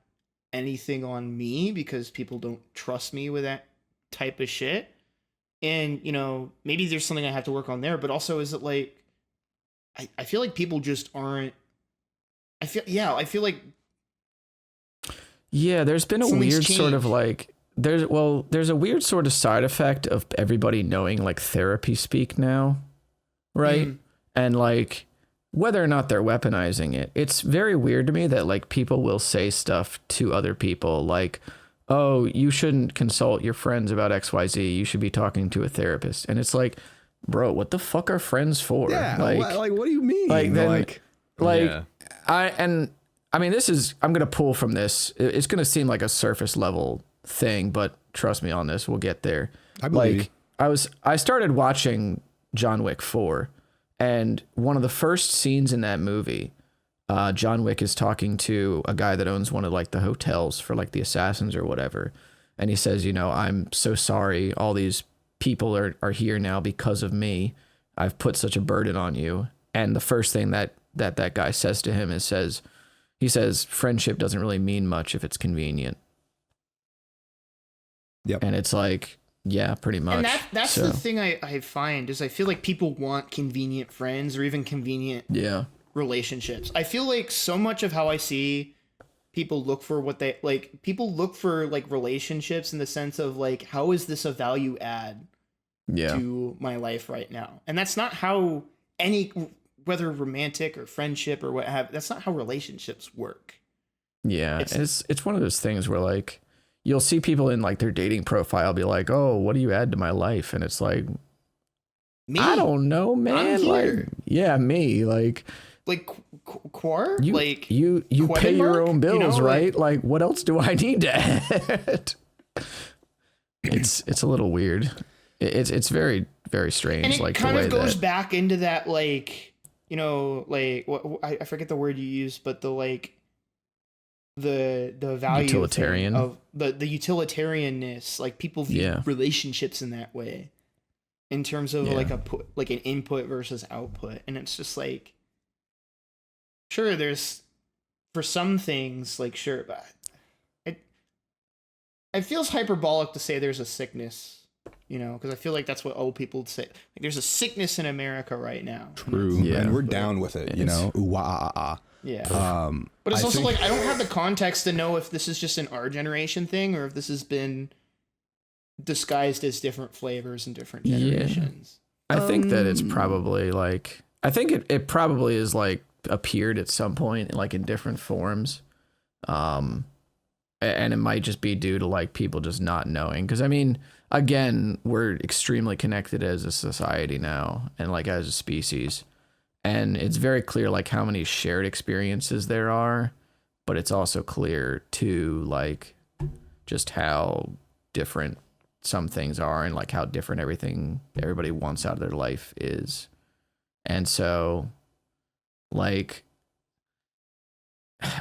anything on me because people don't trust me with that type of shit? And, you know, maybe there's something I have to work on there, but also is it like, I feel like people just aren't, I feel like. Yeah, there's been a weird sort of like, there's a weird sort of side effect of everybody knowing like therapy speak now, right? And like, whether or not they're weaponizing it, it's very weird to me that like people will say stuff to other people like, oh, you shouldn't consult your friends about XYZ. You should be talking to a therapist. And it's like, bro, what the fuck are friends for? Yeah, like what do you mean? Like, then, yeah. I mean, I'm going to pull from this. It's going to seem like a surface level thing, but trust me on this, we'll get there. I believe I started watching John Wick 4, and one of the first scenes in that movie, John Wick is talking to a guy that owns one of like the hotels for like the assassins or whatever. And he says, you know, I'm so sorry. All these people are here now because of me. I've put such a burden on you. And the first thing that guy says to him he says, friendship doesn't really mean much if it's convenient. Yep. And it's like, yeah, pretty much. And that's the thing I find is I feel like people want convenient friends or even convenient relationships. I feel like so much of how I see people look for what they like, people look for like relationships in the sense of like, how is this a value add to my life right now? And that's not how any, whether romantic or friendship or what have, that's not how relationships work. Yeah, it's one of those things where like you'll see people in like their dating profile be like, "Oh, what do you add to my life?" And it's like, Me, I don't know, man. Like, yeah, me. Like Quar? you, like you pay your own bills, right? Like, what else do I need to add? It's a little weird. It's very, very strange. And it like kind the way of goes that back into that, like, you know, like what I forget the word you used, but the like the value utilitarian of the utilitarianness, like people view relationships in that way, in terms of like like an input versus output, and it's just like, sure, there's for some things like sure, but it feels hyperbolic to say there's a sickness. You know, because I feel like that's what old people say. Like, there's a sickness in America right now. True, and we're down with it. You know, ooh, ah, ah, ah. Yeah. But it's also like I don't have the context to know if this is just an our generation thing or if this has been disguised as different flavors and different generations. I think that it's probably like it probably is like appeared at some point like in different forms. And it might just be due to like people just not knowing. Because I mean, again, we're extremely connected as a society now and like as a species. And it's very clear like how many shared experiences there are, but it's also clear too like just how different some things are and like how different everybody wants out of their life is. And so like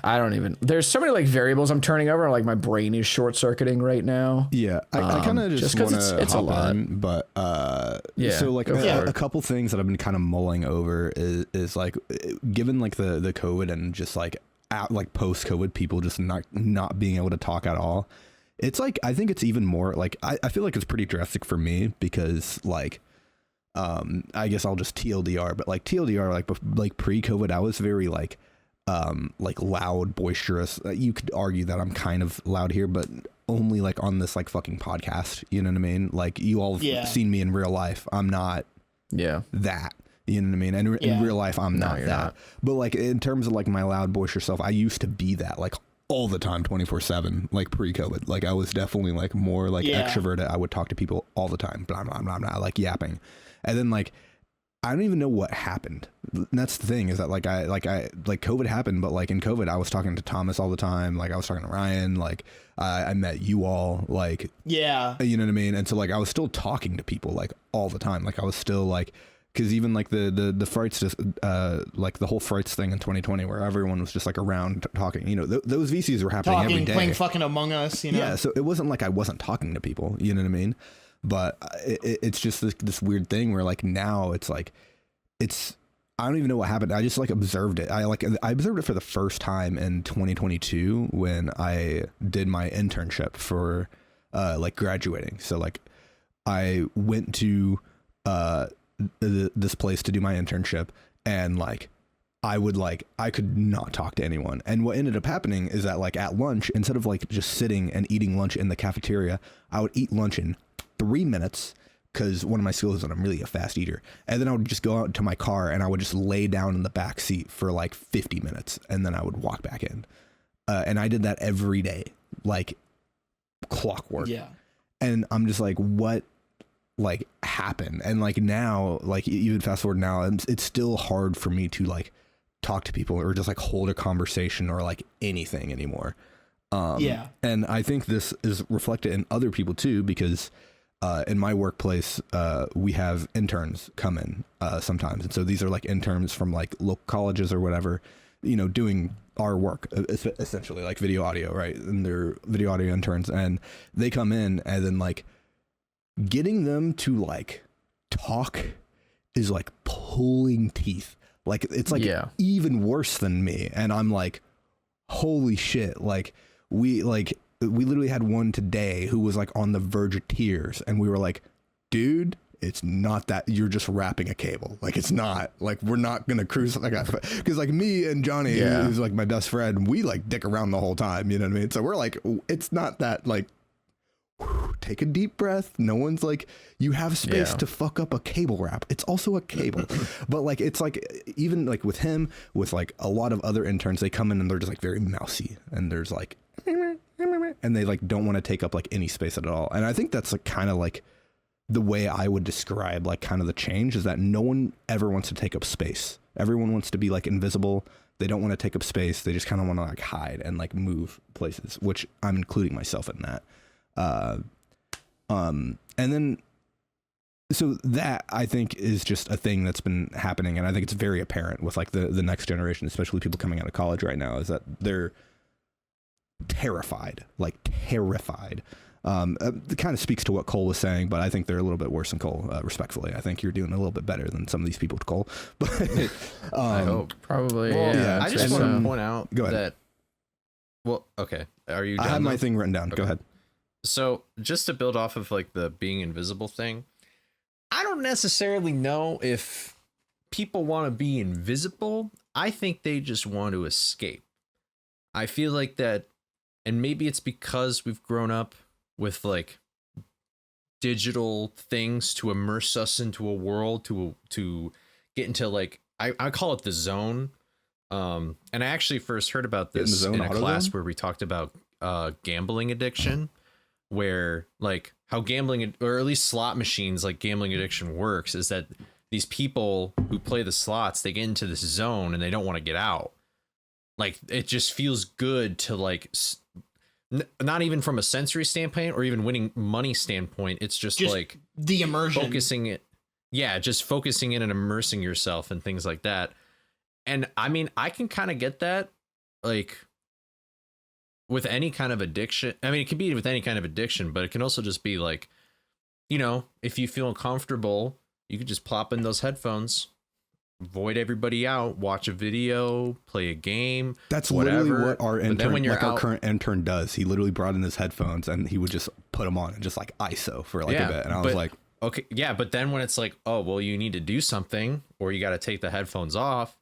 I don't even, there's so many like variables I'm turning over, like my brain is short circuiting right now. Yeah, I kind of just want to it's a lot, but so like a couple things that I've been kind of mulling over is like, given like the COVID and just like like post COVID people just not being able to talk at all. It's like, I think it's even more like, I feel like it's pretty drastic for me because like, I guess I'll just TLDR, but like TLDR, like pre-COVID, I was very like loud, boisterous. You could argue that I'm kind of loud here, but only like on this like fucking podcast. You know what I mean? Like you all have seen me in real life. I'm not that. You know what I mean? And in real life, I'm not that. Not. But like in terms of like my loud, boisterous self, I used to be that like all the time, 24/7, like pre-COVID. Like I was definitely like more like extroverted. I would talk to people all the time, blah, blah, blah, blah, like yapping. And then like, I don't even know what happened. And that's the thing is that like COVID happened, but like in COVID, I was talking to Thomas all the time. Like I was talking to Ryan, like I met you all, like, you know what I mean? And so like, I was still talking to people like all the time. Like I was still like, cause even like the frights, just like the whole frights thing in 2020 where everyone was just like around talking, you know, those VCs were happening every day. Playing fucking Among Us, you know? Yeah. So it wasn't like I wasn't talking to people, you know what I mean? But it's just this weird thing where like now it's like, I don't even know what happened. I just like observed it. I observed it for the first time in 2022 when I did my internship for like graduating. So like I went to this place to do my internship and like I could not talk to anyone. And what ended up happening is that like at lunch, instead of like just sitting and eating lunch in the cafeteria, I would eat lunch in 3 minutes because one of my skills is that I'm really a fast eater. And then I would just go out to my car and I would just lay down in the back seat for like 50 minutes and then I would walk back in. And I did that every day, like clockwork. Yeah. And I'm just like, what like happened? And like now, like even fast forward now, it's still hard for me to like talk to people or just like hold a conversation or like anything anymore. And I think this is reflected in other people too, because in my workplace, we have interns come in sometimes. And so these are like interns from like local colleges or whatever, you know, doing our work, essentially like video audio, right? And they're video audio interns and they come in and then like getting them to like talk is like pulling teeth. Like it's like even worse than me. And I'm like, holy shit. Like we literally had one today who was like on the verge of tears and we were like, dude, it's not that you're just wrapping a cable. Like, it's not like, we're not gonna cruise like that, because like me and Johnny, who's like my best friend, we like dick around the whole time, you know what I mean? So we're like, it's not that like, take a deep breath. No one's like, you have space to fuck up a cable wrap. It's also a cable. But like, it's like, even like with him, with like a lot of other interns, they come in and they're just like very mousy, and there's like, and they like don't want to take up like any space at all. And I think that's like kind of like the way I would describe like kind of the change, is that no one ever wants to take up space. Everyone wants to be like invisible. They don't want to take up space. They just kind of want to like hide and like move places, which I'm including myself in that. And then, so that I think is just a thing that's been happening. And I think it's very apparent with like the next generation, especially people coming out of college right now, is that they're terrified. It kind of speaks to what Cole was saying, but I think they're a little bit worse than Cole, respectfully. I think you're doing a little bit better than some of these people, Cole. But I hope. Probably. Well, Yeah. I just want to point out that, well, okay. Are you done? I have my thing written down. Okay. Go ahead. So just to build off of like the being invisible thing, I don't necessarily know if people want to be invisible. I think they just want to escape. I feel like that, and maybe it's because we've grown up with like digital things to immerse us into a world, to get into like, I call it the zone. And I actually first heard about this in a class where we talked about gambling addiction, where like how gambling, or at least slot machines, like gambling addiction works, is that these people who play the slots, they get into this zone and they don't want to get out. Like, it just feels good to like, not even from a sensory standpoint or even winning money standpoint. It's just like the immersion, just focusing in and immersing yourself and things like that. And I mean, I can kind of get that, like, with any kind of addiction. I mean, it could be with any kind of addiction, but it can also just be like, you know, if you feel uncomfortable, you could just plop in those headphones, void everybody out, watch a video, play a game. That's literally what our intern, our current intern does. He literally brought in his headphones and he would just put them on and just like ISO for like a bit. And I was like, okay, yeah. But then when it's like, oh, well, you need to do something, or you got to take the headphones off,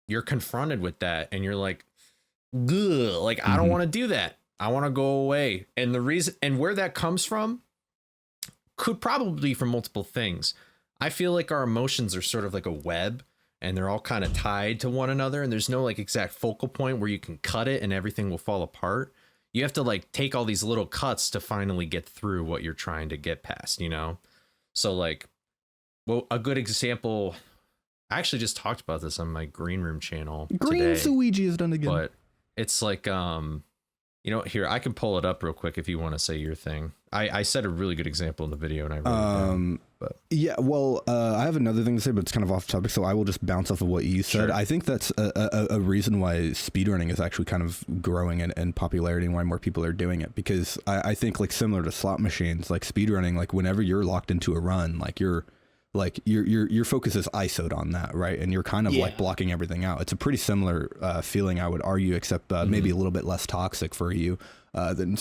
you're confronted with that. And you're like, ugh, like, I don't want to do that. I want to go away. And the reason, and where that comes from, could probably be from multiple things. I feel like our emotions are sort of like a web, and they're all kind of tied to one another, and there's no like exact focal point where you can cut it and everything will fall apart. You have to like take all these little cuts to finally get through what you're trying to get past, you know? So like, well, a good example, I actually just talked about this on my Green Room channel Green today, Luigi is done again. but it's like, you know, here, I can pull it up real quick if you want to say your thing. I said a really good example in the video, and I wrote it down, but. Yeah, well, I have another thing to say, but it's kind of off topic, so I will just bounce off of what you said. Sure. I think that's a reason why speedrunning is actually kind of growing in popularity, and why more people are doing it, because I think like similar to slot machines, like speedrunning, like whenever you're locked into a run, like your focus is ISO'd on that, right? And you're kind of like blocking everything out. It's a pretty similar feeling, I would argue, except maybe a little bit less toxic for you than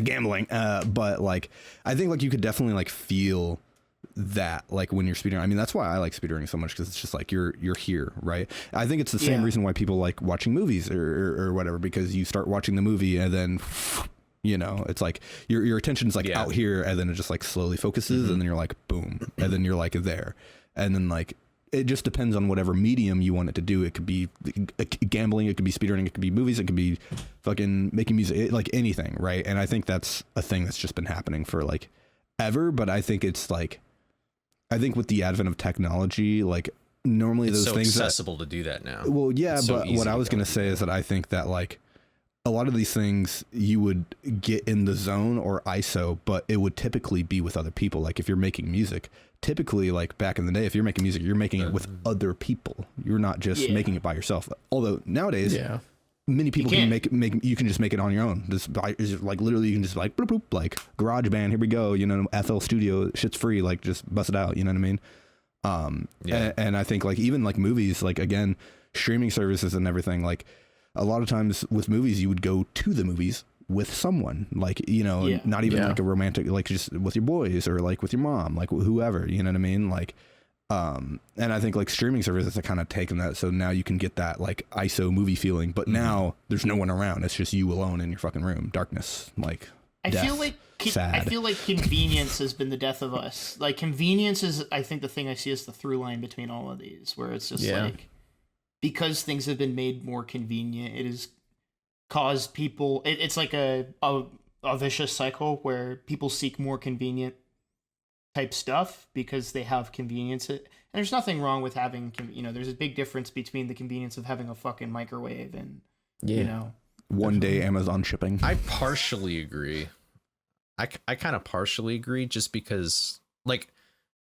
gambling. But like, I think like you could definitely like feel that like when you're speedrunning. I mean, that's why I like speedrunning so much, because it's just like you're here, right? I think it's the same reason why people like watching movies or whatever, because you start watching the movie and then, you know, it's like your attention's like out here, and then it just like slowly focuses, and then you're like boom, and then you're like there, and then like it just depends on whatever medium you want it to do. It could be gambling, it could be speedrunning, it could be movies, it could be fucking making music, like anything, right? And I think that's a thing that's just been happening for like ever. But I think it's like, I think with the advent of technology, like normally it's those so things accessible to do that now. Well, yeah, it's so but what I was going to say is that I think that like a lot of these things you would get in the zone or ISO, but it would typically be with other people. Like if you're making music, typically like back in the day, if you're making music, you're making it with other people. You're not just making it by yourself. Although nowadays, many people can make you can just make it on your own. This like literally you can just like bloop, bloop, like GarageBand, here we go, you know, FL Studio, shit's free, like just bust it out, you know what I mean? And I think like even like movies, like again, streaming services and everything, like a lot of times with movies you would go to the movies with someone, like, you know, Yeah. not even Yeah. like a romantic, like just with your boys or like with your mom, like whoever, you know what I mean? Like, and I think like streaming services have kind of taken that. So now you can get that like ISO movie feeling, but now there's no one around. It's just you alone in your fucking room, darkness, like I death, feel like sad. I feel like convenience has been the death of us. Like convenience is, I think, the thing I see as the through line between all of these, where it's just Yeah. like because things have been made more convenient, it has caused people. It's like a vicious cycle where people seek more convenient type stuff because they have convenience. And there's nothing wrong with having, you know, there's a big difference between the convenience of having a fucking microwave and you know. One day Amazon shipping. I partially agree. I kind of partially agree just because, like,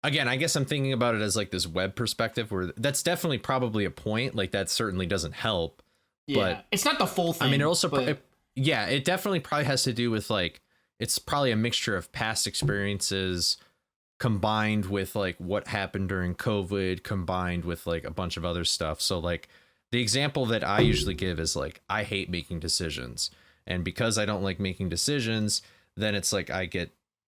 again, I guess I'm thinking about it as like this web perspective where that's definitely probably a point. Like that certainly doesn't help. Yeah, But it's not the full thing. I mean, it also, but yeah, it definitely probably has to do with like, it's probably a mixture of past experiences combined with like what happened during COVID, combined with like a bunch of other stuff. So like the example that I usually give is like, I hate making decisions. And because I don't like making decisions, then it's like I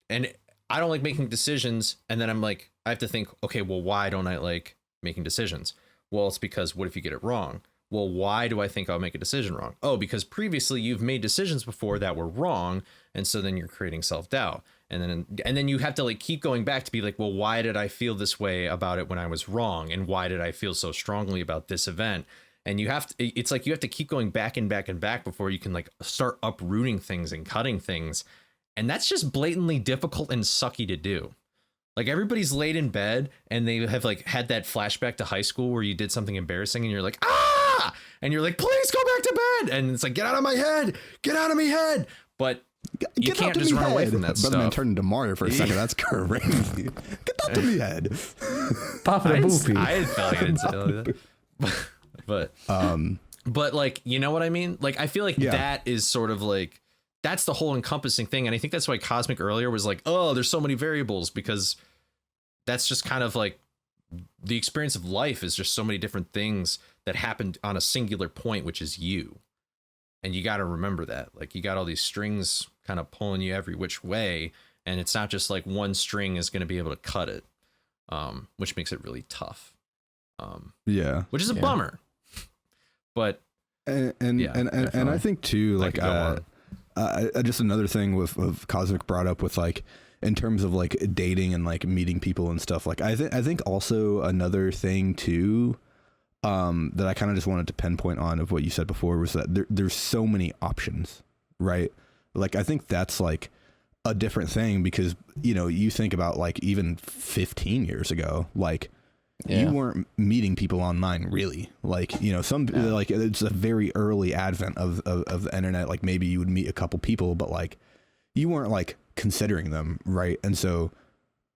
don't like making decisions. And then I'm like, I have to think, okay, well, why don't I like making decisions? Well, it's because what if you get it wrong? Well, why do I think I'll make a decision wrong? Oh, because previously you've made decisions before that were wrong. And so then you're creating self-doubt. And then you have to like keep going back to be like, well, why did I feel this way about it when I was wrong? And why did I feel so strongly about this event? And you have to, it's like you have to keep going back and back and back before you can like start uprooting things and cutting things. And that's just blatantly difficult and sucky to do. Like everybody's laid in bed and they have like had that flashback to high school where you did something embarrassing and you're like, ah, and you're like, please go back to bed. And it's like, get out of my head, get out of me head. But you can't just run away from that stuff. Man turned into Mario for a second. That's crazy. Get out of me head. Papa the boopy. I felt like I didn't say it like that. But like, you know what I mean? Like, I feel like that is sort of like, that's the whole encompassing thing. And I think that's why Cosmic earlier was like, oh, there's so many variables, because that's just kind of like the experience of life is just so many different things that happened on a singular point, which is you. And you got to remember that, like, you got all these strings kind of pulling you every which way. And it's not just like one string is going to be able to cut it, which makes it really tough. Which is a bummer. But and I think too, like, just another thing with Cosmic brought up with like, in terms of like dating and like meeting people and stuff, like I think also another thing too, that I kind of just wanted to pinpoint on of what you said before was that there's so many options, right? Like, I think that's like a different thing because, you know, you think about like even 15 years ago, like, you weren't meeting people online really, like, you know, like it's a very early advent of the internet. Like maybe you would meet a couple people, but like you weren't like considering them. Right. And so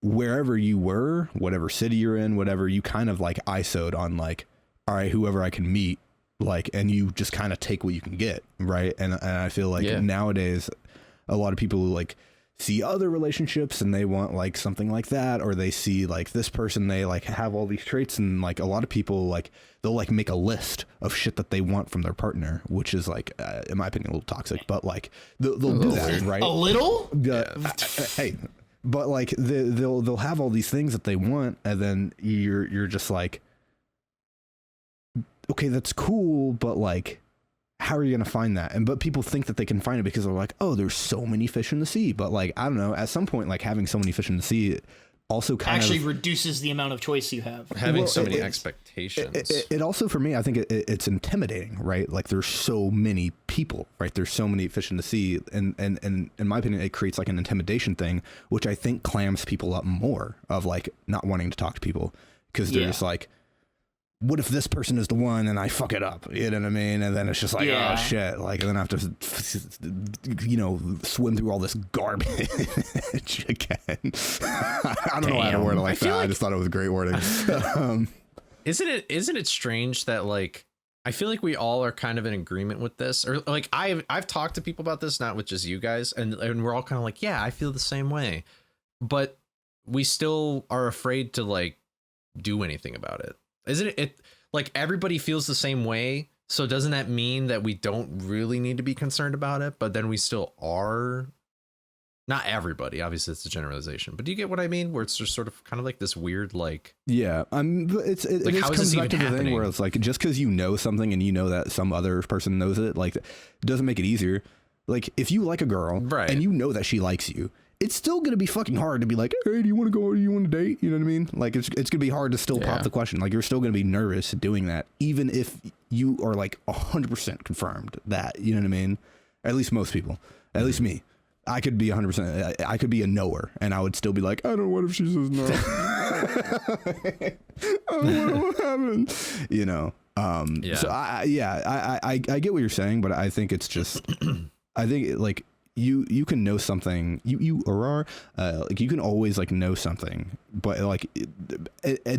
wherever you were, whatever city you're in, whatever, you kind of like ISO'd on like, all right, whoever I can meet, like, and you just kind of take what you can get. Right. And I feel like nowadays a lot of people like see other relationships and they want like something like that, or they see like this person, they like have all these traits, and like a lot of people like they'll like make a list of shit that they want from their partner, which is like in my opinion a little toxic, but like they'll do that, right? A little? Hey, but like they'll have all these things that they want, and then you're just like, okay, that's cool, but like, how are you going to find that? But people think that they can find it because they're like, oh, there's so many fish in the sea. But like, I don't know, at some point, like having so many fish in the sea also kind actually of reduces the amount of choice you have. Having so many expectations. It also, for me, I think it's intimidating, right? Like there's so many people, right? There's so many fish in the sea. And in my opinion, it creates like an intimidation thing, which I think clams people up more of like not wanting to talk to people because they're just like, what if this person is the one and I fuck it up? You know what I mean? And then it's just like, oh shit. Like, and then I have to, you know, swim through all this garbage again. I don't know how to word it like that. I just thought it was great wording. Isn't it strange that like, I feel like we all are kind of in agreement with this, or like I've talked to people about this, not with just you guys. And we're all kind of like, yeah, I feel the same way, but we still are afraid to like do anything about it. Isn't it like everybody feels the same way, So doesn't that mean that we don't really need to be concerned about it, but then we still are? Not everybody, obviously it's a generalization, but do you get what I mean? Where it's just sort of kind of like this weird, like, yeah, it like, just how is comes this back even to the thing happening? where it's like, just because you know something and you know that some other person knows it, like, doesn't make it easier. Like, if you like a girl Right. and you know that she likes you, it's still gonna be fucking hard to be like, hey, do you want to go? Do you want to date? You know what I mean? Like, it's gonna be hard to still Yeah. pop the question. Like, you're still gonna be nervous doing that, even if you are like 100% confirmed that. You know what I mean? At least most people. At least me. I could be 100%. I could be a knower, and I would still be like, I don't know. What if she says no? I don't know what happened. You know. Yeah. So I get what you're saying, but I think it's just, I think like you can know something. Like you can always like know something, but like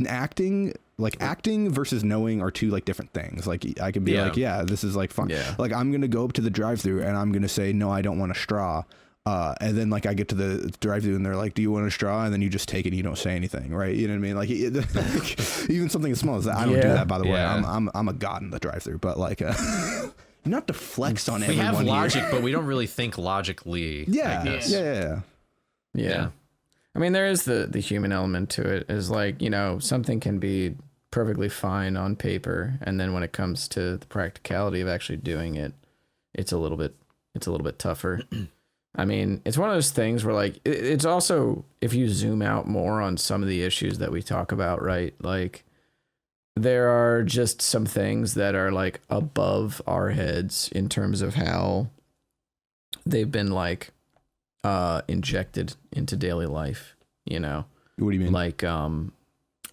acting versus knowing are two like different things. Like I could be like, yeah, this is like fun. Yeah. Like I'm gonna go up to the drive-thru and I'm gonna say, no, I don't want a straw. And then like I get to the drive-thru and they're like, do you want a straw? And then you just take it and you don't say anything, right? You know what I mean? Like, even something as small as that. I don't do that, by the way. Yeah. I'm a god in the drive-thru, but like not to flex on We everyone have here. logic, but we don't really think logically. Yeah, I guess. yeah. Yeah. I mean, there is the human element to it, is like, you know, something can be perfectly fine on paper, and then when it comes to the practicality of actually doing it, it's a little bit tougher. I mean, it's one of those things where like it's also, if you zoom out more on some of the issues that we talk about, right? Like there are just some things that are like above our heads in terms of how they've been like injected into daily life, you know? What do you mean? Like, I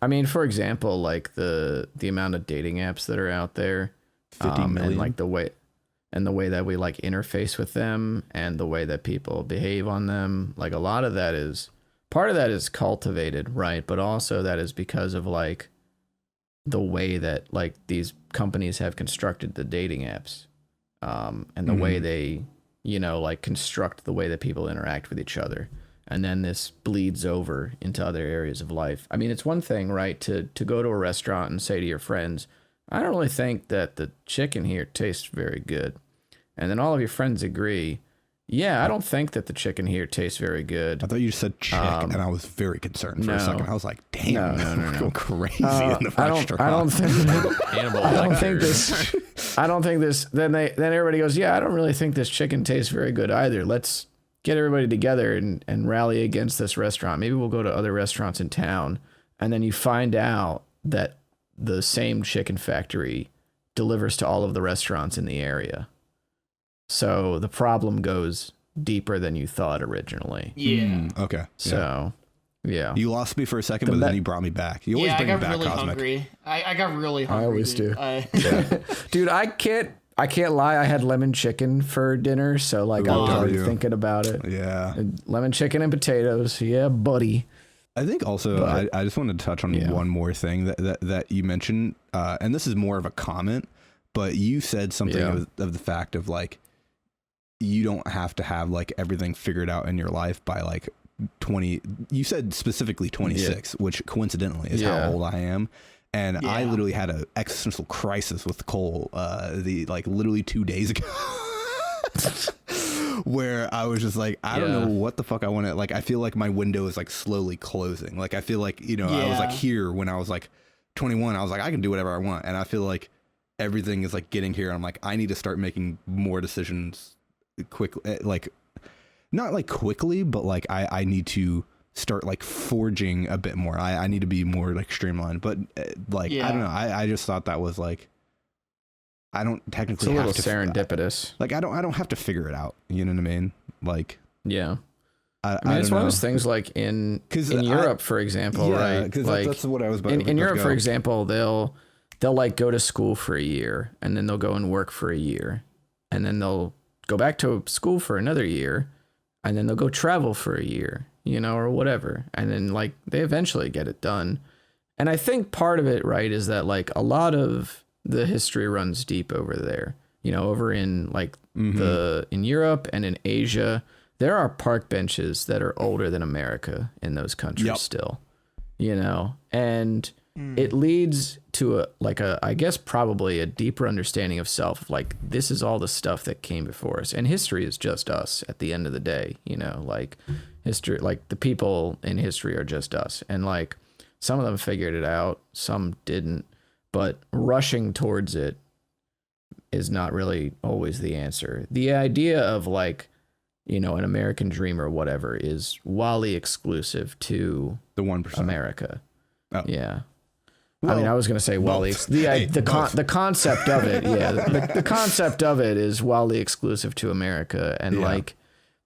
mean, for example, like the amount of dating apps that are out there, 50 million? and like the way that we like interface with them and the way that people behave on them. Like a lot of that is, part of that is cultivated, right? But also that is because of like the way that like these companies have constructed the dating apps, and the way they, you know, like construct the way that people interact with each other. And then this bleeds over into other areas of life. I mean, it's one thing, right, to go to a restaurant and say to your friends, I don't really think that the chicken here tastes very good. And then all of your friends agree, yeah, I don't think that the chicken here tastes very good. I thought you just said chick, and I was very concerned for a no. second. I was like, damn, No. we're going crazy in the restaurant. I don't think this. Then everybody goes, yeah, I don't really think this chicken tastes very good either. Let's get everybody together and rally against this restaurant. Maybe we'll go to other restaurants in town. And then you find out that the same chicken factory delivers to all of the restaurants in the area. So the problem goes deeper than you thought originally. Yeah. Okay. So, yeah. You lost me for a second, but then you brought me back. You always Yeah, I bring me got back, really Cosmic. hungry. I got really hungry. always dude. do. Dude, I can't lie. I had lemon chicken for dinner, so like I was already thinking about it. Yeah. Lemon chicken and potatoes. Yeah, buddy. I think also, I just wanted to touch on one more thing that you mentioned, and this is more of a comment, but you said something of the fact of like, you don't have to have like everything figured out in your life by like 20. You said specifically 26, which coincidentally is how old I am. And I literally had an existential crisis with Cole, literally 2 days ago, where I was just like, I don't know what the fuck I want to, like, I feel like my window is like slowly closing. Like, I feel like, you know, I was like here when I was like 21, I was like, I can do whatever I want. And I feel like everything is like getting here. I'm like, I need to start making more decisions quickly, like not like quickly, but like I need to start like forging a bit more. I need to be more like streamlined, but like I don't know, I just thought that was like, I don't technically it's a little have to serendipitous. like I don't have to figure it out, you know what I mean? Like I mean, it's one of those things like in Europe, for example, right? Because like that's what I was about in Europe, for example, they'll like go to school for a year, and then they'll go and work for a year, and then they'll go back to school for another year, and then they'll go travel for a year, you know, or whatever. And then like they eventually get it done. And I think part of it, right, is that like a lot of the history runs deep over there, you know, over in like in Europe and in Asia, there are park benches that are older than America in those countries still, you know, and it leads to I guess probably a deeper understanding of self. Like, this is all the stuff that came before us, and history is just us at the end of the day, you know, like history, like the people in history are just us. And like, some of them figured it out, some didn't, but rushing towards it is not really always the answer. The idea of like, you know, an American dream or whatever is wholly exclusive to The 1%. America. Oh. Yeah. Well, I mean, I was going to say wholly, the concept of it. Yeah. The concept of it is wholly exclusive to America. And like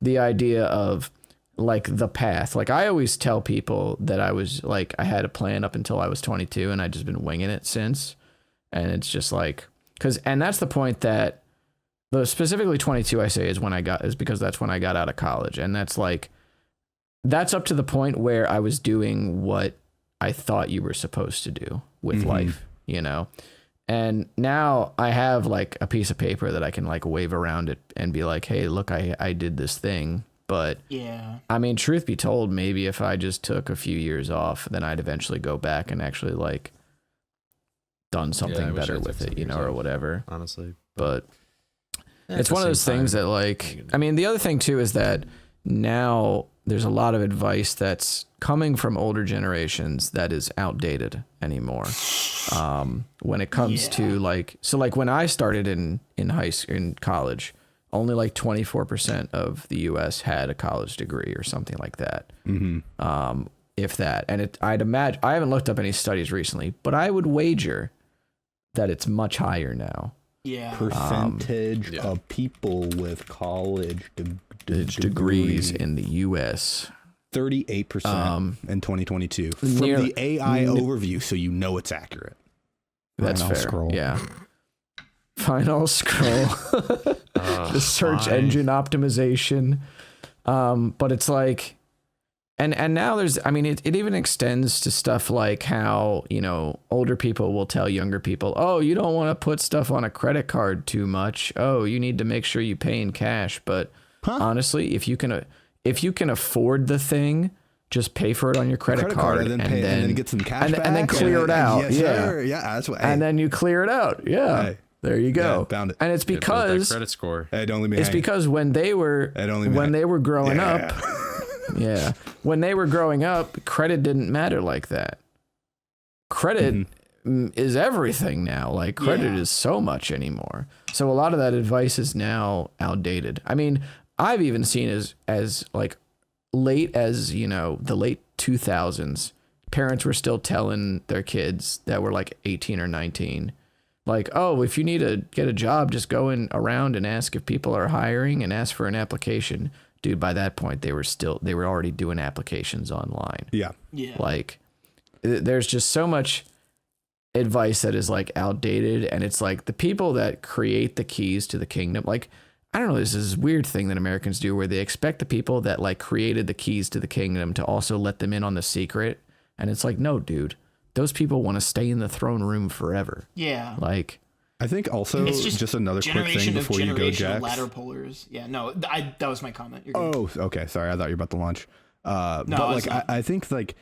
the idea of like the path, like I always tell people that I was like, I had a plan up until I was 22 and I just been winging it since. And it's just like, and that's the point that specifically 22, I say is because that's when I got out of college. And that's like, that's up to the point where I was doing what I thought you were supposed to do with life, you know? And now I have like a piece of paper that I can like wave around it and be like, hey, look, I did this thing. But yeah, I mean, truth be told, maybe if I just took a few years off, then I'd eventually go back and actually like done something better with it, you know, or whatever. Honestly. But it's one of those things that like, I mean, the other thing too is that now there's a lot of advice that's coming from older generations that is outdated anymore. When it comes to like, so like when I started in college, only like 24% of the US had a college degree or something like that. If that, and I'd imagine, I haven't looked up any studies recently, but I would wager that it's much higher now. Yeah. Percentage of people with college degrees in the U.S. 38% in 2022 from the AI overview, so you know it's accurate. That's fair. Scroll. Yeah. Final scroll. The search engine optimization. But it's like, and now there's, I mean, it even extends to stuff like how, you know, older people will tell younger people, oh, you don't want to put stuff on a credit card too much. Oh, you need to make sure you pay in cash. But honestly, if you can afford the thing, just pay for it on your credit card and then get some cash back and then clear it out. That's what. And then you clear it out. Yeah. Hey. There you go. Yeah, found it. And it's because credit score. Hey, don't leave me it's hanging. because when they were growing up, when they were growing up, credit didn't matter like that. Credit is everything now. Like credit is so much anymore. So a lot of that advice is now outdated. I mean, I've even seen as like late as, you know, the late 2000s, parents were still telling their kids that were like 18 or 19, like, oh, if you need to get a job, just go around and ask if people are hiring and ask for an application. Dude, by that point, they were already doing applications online. Yeah. Like, there's just so much advice that is like outdated. And it's like the people that create the keys to the kingdom, like, I don't know, there's this weird thing that Americans do where they expect the people that like created the keys to the kingdom to also let them in on the secret. And it's like, no, dude. Those people want to stay in the throne room forever. Yeah. Like, I think also it's just another quick thing before you go, Jax. Ladder pullers. Yeah, no, that was my comment. You're good. Oh, okay. Sorry, I thought you were about to launch. But like, I think like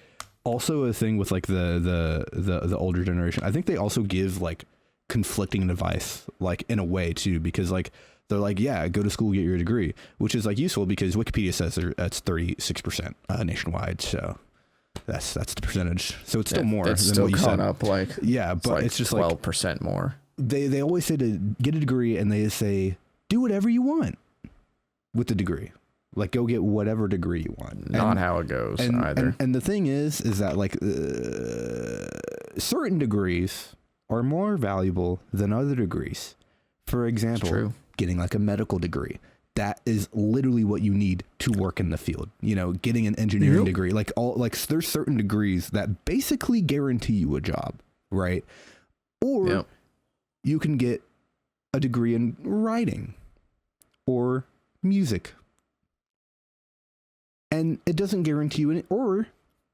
also a thing with like the older generation. I think they also give like conflicting advice, like in a way too, because like they're like, yeah, go to school, get your degree, which is like useful because Wikipedia says that's 36% nationwide. So. That's the percentage. So it's still more. It's than still what you caught said. up. Like but like it's just 12% more. They always say to get a degree, and they say do whatever you want with the degree. Like go get whatever degree you want. Not how it goes either. And the thing is that like certain degrees are more valuable than other degrees. For example, getting like a medical degree. That is literally what you need to work in the field. You know, getting an engineering degree, there's certain degrees that basically guarantee you a job, right? Or you can get a degree in writing or music, and it doesn't guarantee you or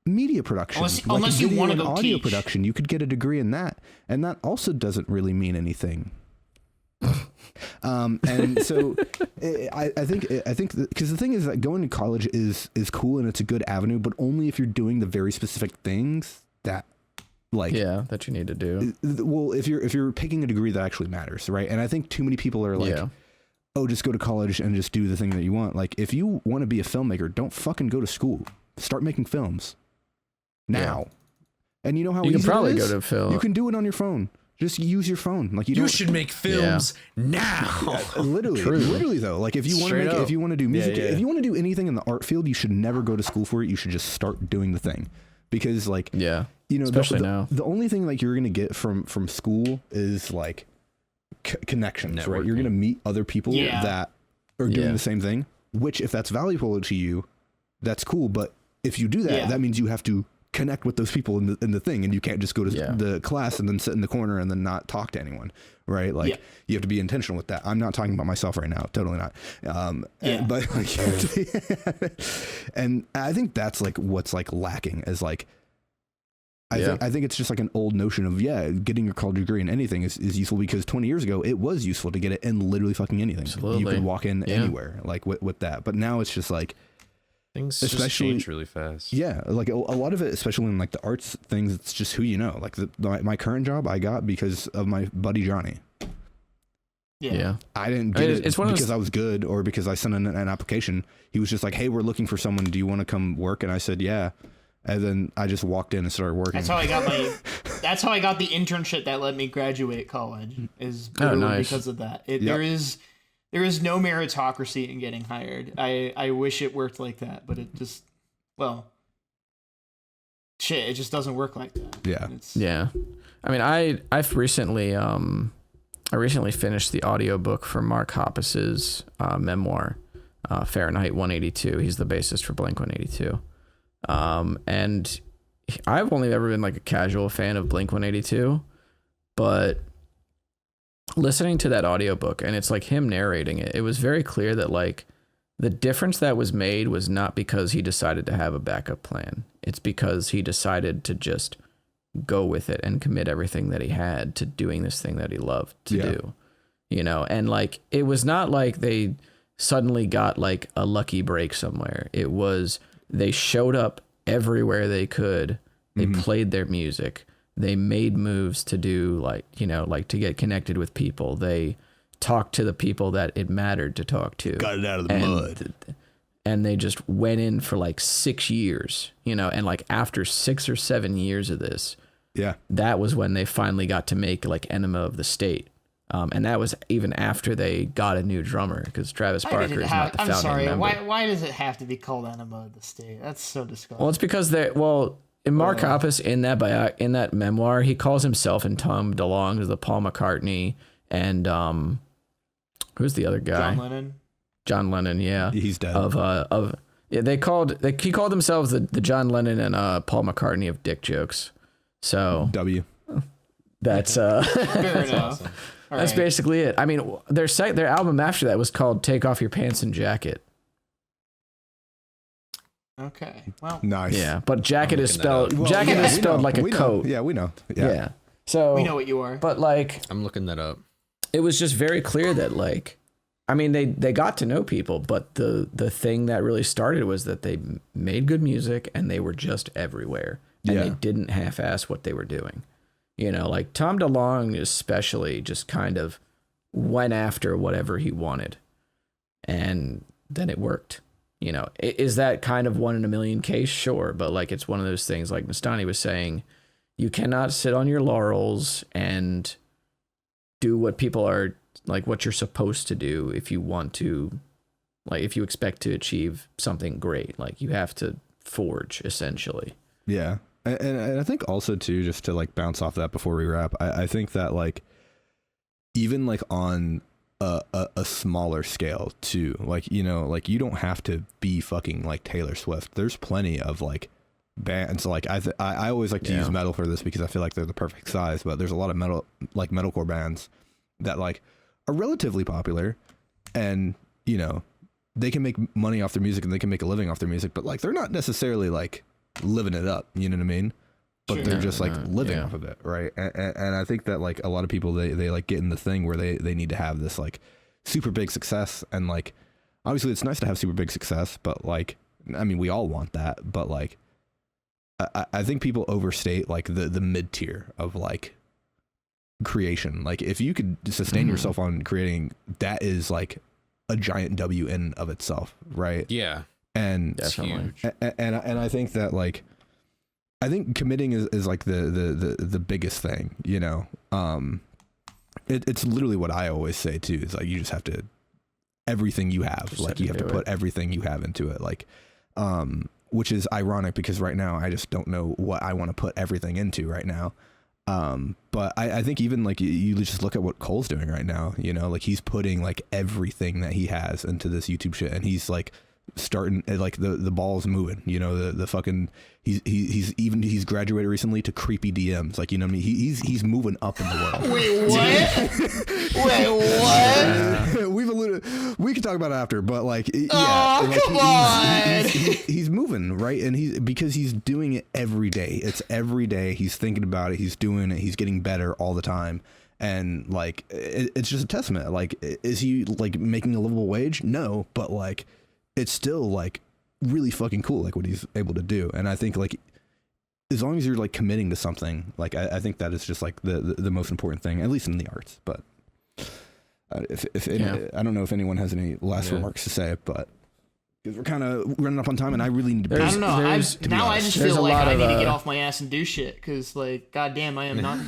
media production. Unless you want to go audio teach. production, you could get a degree in that, and that also doesn't really mean anything. And so I think because the thing is that going to college is cool and it's a good avenue, but only if you're doing the very specific things that like that you need to do. Well, if you're picking a degree that actually matters, right? And I think too many people are like, oh, just go to college and just do the thing that you want. Like, if you want to be a filmmaker, don't fucking go to school. Start making films now. And you know how you easy can probably it is? go to film. You can do it on your phone. Just use your phone. Like you should make films now. Literally though. Like if you want to make, if you want to do music, Yeah. if you want to do anything in the art field, you should never go to school for it. You should just start doing the thing, because like you know, especially now, the only thing like you're gonna get from school is like connections, right? You're gonna meet other people that are doing the same thing. Which, if that's valuable to you, that's cool. But if you do that, that means you have to connect with those people in the thing, and you can't just go to the class and then sit in the corner and then not talk to anyone, right? Like you have to be intentional with that. I'm not talking about myself right now, totally not. But like, and I think that's like what's like lacking is like, I think it's just like an old notion of getting your college degree in anything is useful, because 20 years ago it was useful to get it in literally fucking anything. Absolutely. You could walk in anywhere like with that, but now it's just like, things just change really fast. Yeah, like a lot of it, especially in like the arts things, it's just who you know. Like my current job I got because of my buddy Johnny. Yeah. I didn't get it one of because I was good or because I sent in an application. He was just like, hey, we're looking for someone. Do you want to come work? And I said, yeah. And then I just walked in and started working. That's how I got that's how I got the internship that let me graduate college, is literally because of that. There is no meritocracy in getting hired. I wish it worked like that, but it just, it just doesn't work like that. Yeah. I mean, I've recently finished the audiobook for Mark Hoppus's memoir, Fahrenheit 182. He's the bassist for Blink-182. And I've only ever been like a casual fan of Blink-182, but listening to that audiobook, and it's like him narrating it, it was very clear that like the difference that was made was not because he decided to have a backup plan. It's because he decided to just go with it and commit everything that he had to doing this thing that he loved to do, you know? And like, it was not like they suddenly got like a lucky break somewhere. It was, they showed up everywhere they could. They played their music. They made moves to do like, you know, like to get connected with people. They talked to the people that it mattered to talk to. Got it out of the mud. And they just went in for like 6 years, you know, and like after 6 or 7 years of this, that was when they finally got to make like Enema of the State. And that was even after they got a new drummer, because Travis Barker is not the founding member. Why does it have to be called Enema of the State? That's so disgusting. Well, it's because in Mark Hoppus, in that memoir, he calls himself and Tom DeLonge as the Paul McCartney and who's the other guy? John Lennon, yeah. He's dead. He called themselves the John Lennon and Paul McCartney of dick jokes. So that's fair enough. Awesome. That's basically it. I mean, their album after that was called "Take Off Your Pants and Jacket." Okay. Well. Nice. Yeah, but jacket is spelled like a coat. Yeah, we know. Yeah. So we know what you are. But like, I'm looking that up. It was just very clear that like, I mean, they got to know people, but the thing that really started was that they made good music and they were just everywhere, and they didn't half-ass what they were doing. You know, like Tom DeLonge especially just kind of went after whatever he wanted, and then it worked. You know, is that kind of 1 in a million case? Sure. But like, it's one of those things, like Nestani was saying, you cannot sit on your laurels and do what people are like, what you're supposed to do if you want to, like, if you expect to achieve something great. Like, you have to forge, essentially. Yeah. And I think also too, just to like bounce off that before we wrap, I think that like, even like on a smaller scale too, like, you know, like you don't have to be fucking like Taylor Swift. There's plenty of like bands, like I always like to use metal for this because I feel like they're the perfect size, but there's a lot of metalcore bands that like are relatively popular, and you know, they can make money off their music and they can make a living off their music, but like they're not necessarily like living it up, you know what I mean? But they're just like living off of it, right? And I think that like a lot of people, they like get in the thing where they need to have this like super big success, and like obviously it's nice to have super big success, but like, I mean, we all want that, but like I think people overstate like the mid tier of like creation. Like if you could sustain yourself on creating, that is like a giant W in of itself, right? Yeah. And Definitely. and I think that like I think committing is like the biggest thing, you know. It's literally what I always say too, is like you just have to, everything you have, Just like you have to put everything you have into it, like which is ironic because right now I just don't know what I want to put everything into right now. But I think even like you just look at what Cole's doing right now, you know, like he's putting like everything that he has into this YouTube shit, and he's like starting like the ball's moving, you know, the fucking he's graduated recently to creepy DMs, like, you know what I mean, he's moving up in the world. Wait, what? Wait, what? We can talk about it after, but like Come on. he's moving, right? And because he's doing it every day. It's every day he's thinking about it, he's doing it, he's getting better all the time. And like it's just a testament. Like, is he like making a livable wage? No, but like it's still like really fucking cool, like what he's able to do. And I think like as long as you're like committing to something, like I think that is just like the most important thing, at least in the arts. But I don't know if anyone has any last remarks to say, but because we're kind of running up on time, and I really need to. I don't know. I just There's feel a like lot I of, need to get off my ass and do shit, because like goddamn, I am not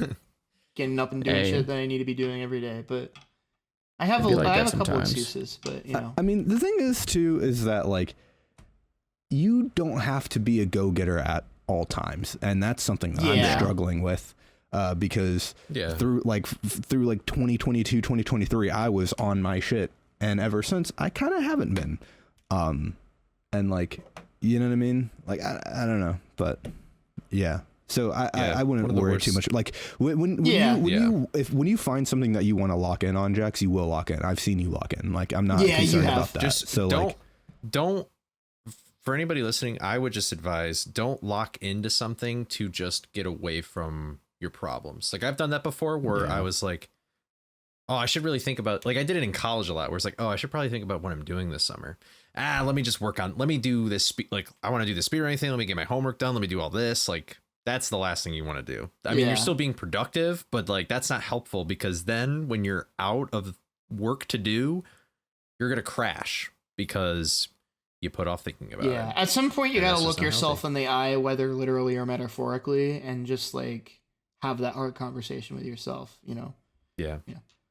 getting up and doing shit that I need to be doing every day. But I have like I that have a couple sometimes. excuses, but you know. I mean, the thing is too is that like you don't have to be a go-getter at all times, and that's something that I'm struggling with. Because through 2022, 2023, I was on my shit, and ever since I kind of haven't been. And like, you know what I mean? Like, I don't know, but yeah. So I wouldn't worry too much. Like when you find something that you want to lock in on, Jax, you will lock in. I've seen you lock in. Like, I'm not concerned about that. Just so don't. For anybody listening, I would just advise, don't lock into something to just get away from your problems. Like, I've done that before where I was like, oh, I should really think about, like, I did it in college a lot where it's like, oh, I should probably think about what I'm doing this summer. Let me just let me do this. Like, I want to do the speed or anything. Let me get my homework done. Let me do all this. Like, that's the last thing you want to do. I mean, you're still being productive, but like, that's not helpful, because then when you're out of work to do, you're going to crash because you put off thinking about it. Yeah. At some point you got to look yourself in the eye, whether literally or metaphorically, and just like have that hard conversation with yourself, you know? Yeah.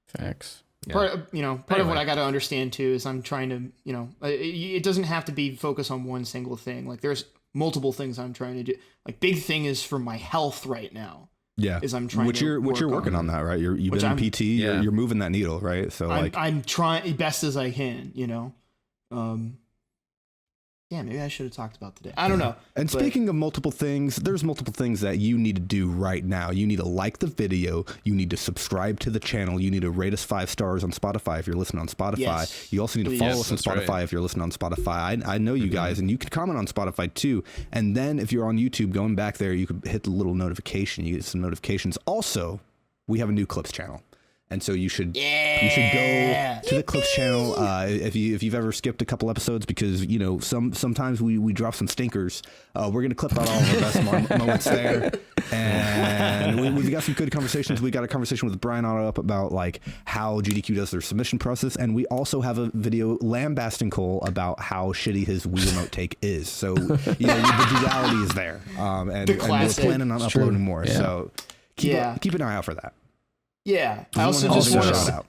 Facts. Part of what I got to understand too is I'm trying to, you know, it doesn't have to be focused on one single thing. Like, there's multiple things I'm trying to do. Like, big thing is for my health right now. Yeah. Is I'm trying you're working on that, right? You've been in PT, you're moving that needle, right? So I'm trying best as I can, you know? Yeah, maybe I should have talked about today. I don't know. And speaking of multiple things, there's multiple things that you need to do right now. You need to like the video. You need to subscribe to the channel. You need to rate us 5 stars on Spotify if you're listening on Spotify. Yes. You also need to follow us on Spotify if you're listening on Spotify. I know you guys, and you can comment on Spotify too. And then if you're on YouTube, going back there, you could hit the little notification. You get some notifications. Also, we have a new clips channel. And so you should go to the Clips channel if you've ever skipped a couple episodes, because you know sometimes we drop some stinkers. We're gonna clip out all of our best moments there, and we've got some good conversations. We got a conversation with Bryonato up about like how GDQ does their submission process, and we also have a video lambasting Cole about how shitty his Wii remote take is. So you know the duality is there, and we're planning on uploading more. Yeah. So keep an eye out for that. Yeah, I also just want to.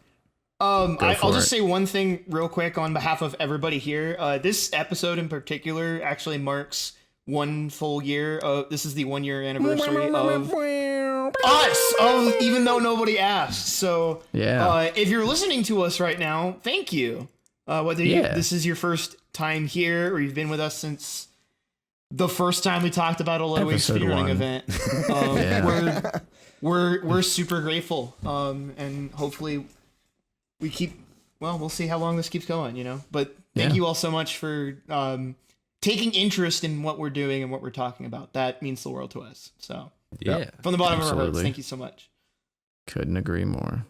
I'll just say one thing real quick on behalf of everybody here. This episode in particular actually marks 1 full year. This is the 1 year anniversary of us. Even though nobody asked. So if you're listening to us right now, thank you. Whether this is your first time here or you've been with us since the first time we talked about a Low Wage speedrunning event, we're super grateful, and hopefully we'll see how long this keeps going, you know, but thank you all so much for taking interest in what we're doing and what we're talking about. That means the world to us. So from the bottom of our hearts, thank you so much. Couldn't agree more.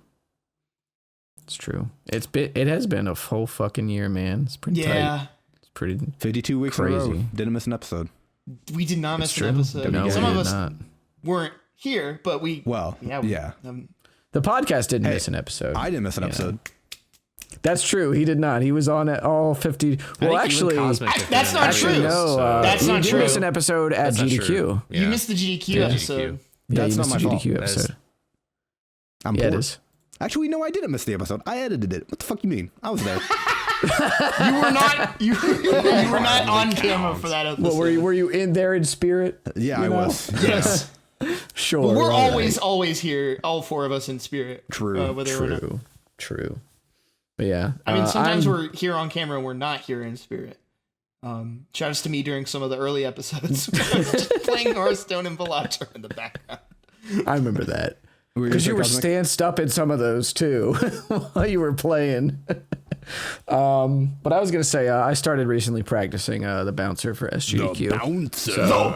It's true. It has been a full fucking year, man. It's pretty tight. It's pretty 52 weeks crazy. in a row. Didn't miss an episode. We did not miss true. an episode. No, Some we of did us not. weren't here, but Yeah. The podcast didn't miss an episode. I didn't miss an episode. That's true. He did not. He was on at all 50. Well, actually, that's not true. No, That's not you true. did miss an episode at That's not GDQ. true. You Yeah. missed the GDQ Yeah. episode. Yeah, That's you not missed my the fault. GDQ That is- episode. I'm Yeah, poor. it is. Actually, no, I didn't miss the episode. I edited it. What the fuck you mean? I was there. You were not. You were not on camera for that episode. Well, were you in there in spirit? Yeah, You I know? was. Yes. Sure. Well, we're all always here, all four of us in spirit. True. Whether or not. True. But yeah, I mean, sometimes I'm- we're here on camera and we're not here in spirit. Shout outs to me during some of the early episodes, just playing Hearthstone and Velator in the background. I remember that. Were Because you were Cosmic? stanced up in some of those too while you were playing. But I was gonna say I started recently practicing the bouncer for SGDQ. The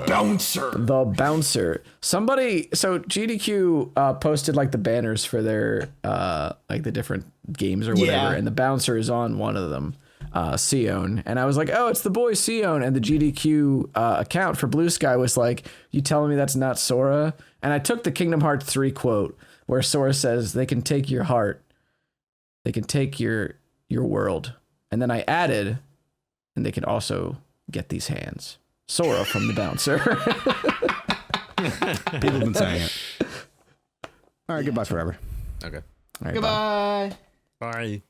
bouncer. The bouncer. Somebody. So GDQ posted like the banners for their like the different games or whatever, Yeah. and the bouncer is on one of them. Sion, and I was like, oh, it's the boy Sion, and the GDQ account for Blue Sky was like, you telling me that's not Sora? And I took the Kingdom Hearts 3 quote where Sora says, they can take your heart, they can take your world, and then I added, and they can also get these hands. Sora from the bouncer. People have been saying it. All right, goodbye forever. Okay. All right, bye. Goodbye. Bye.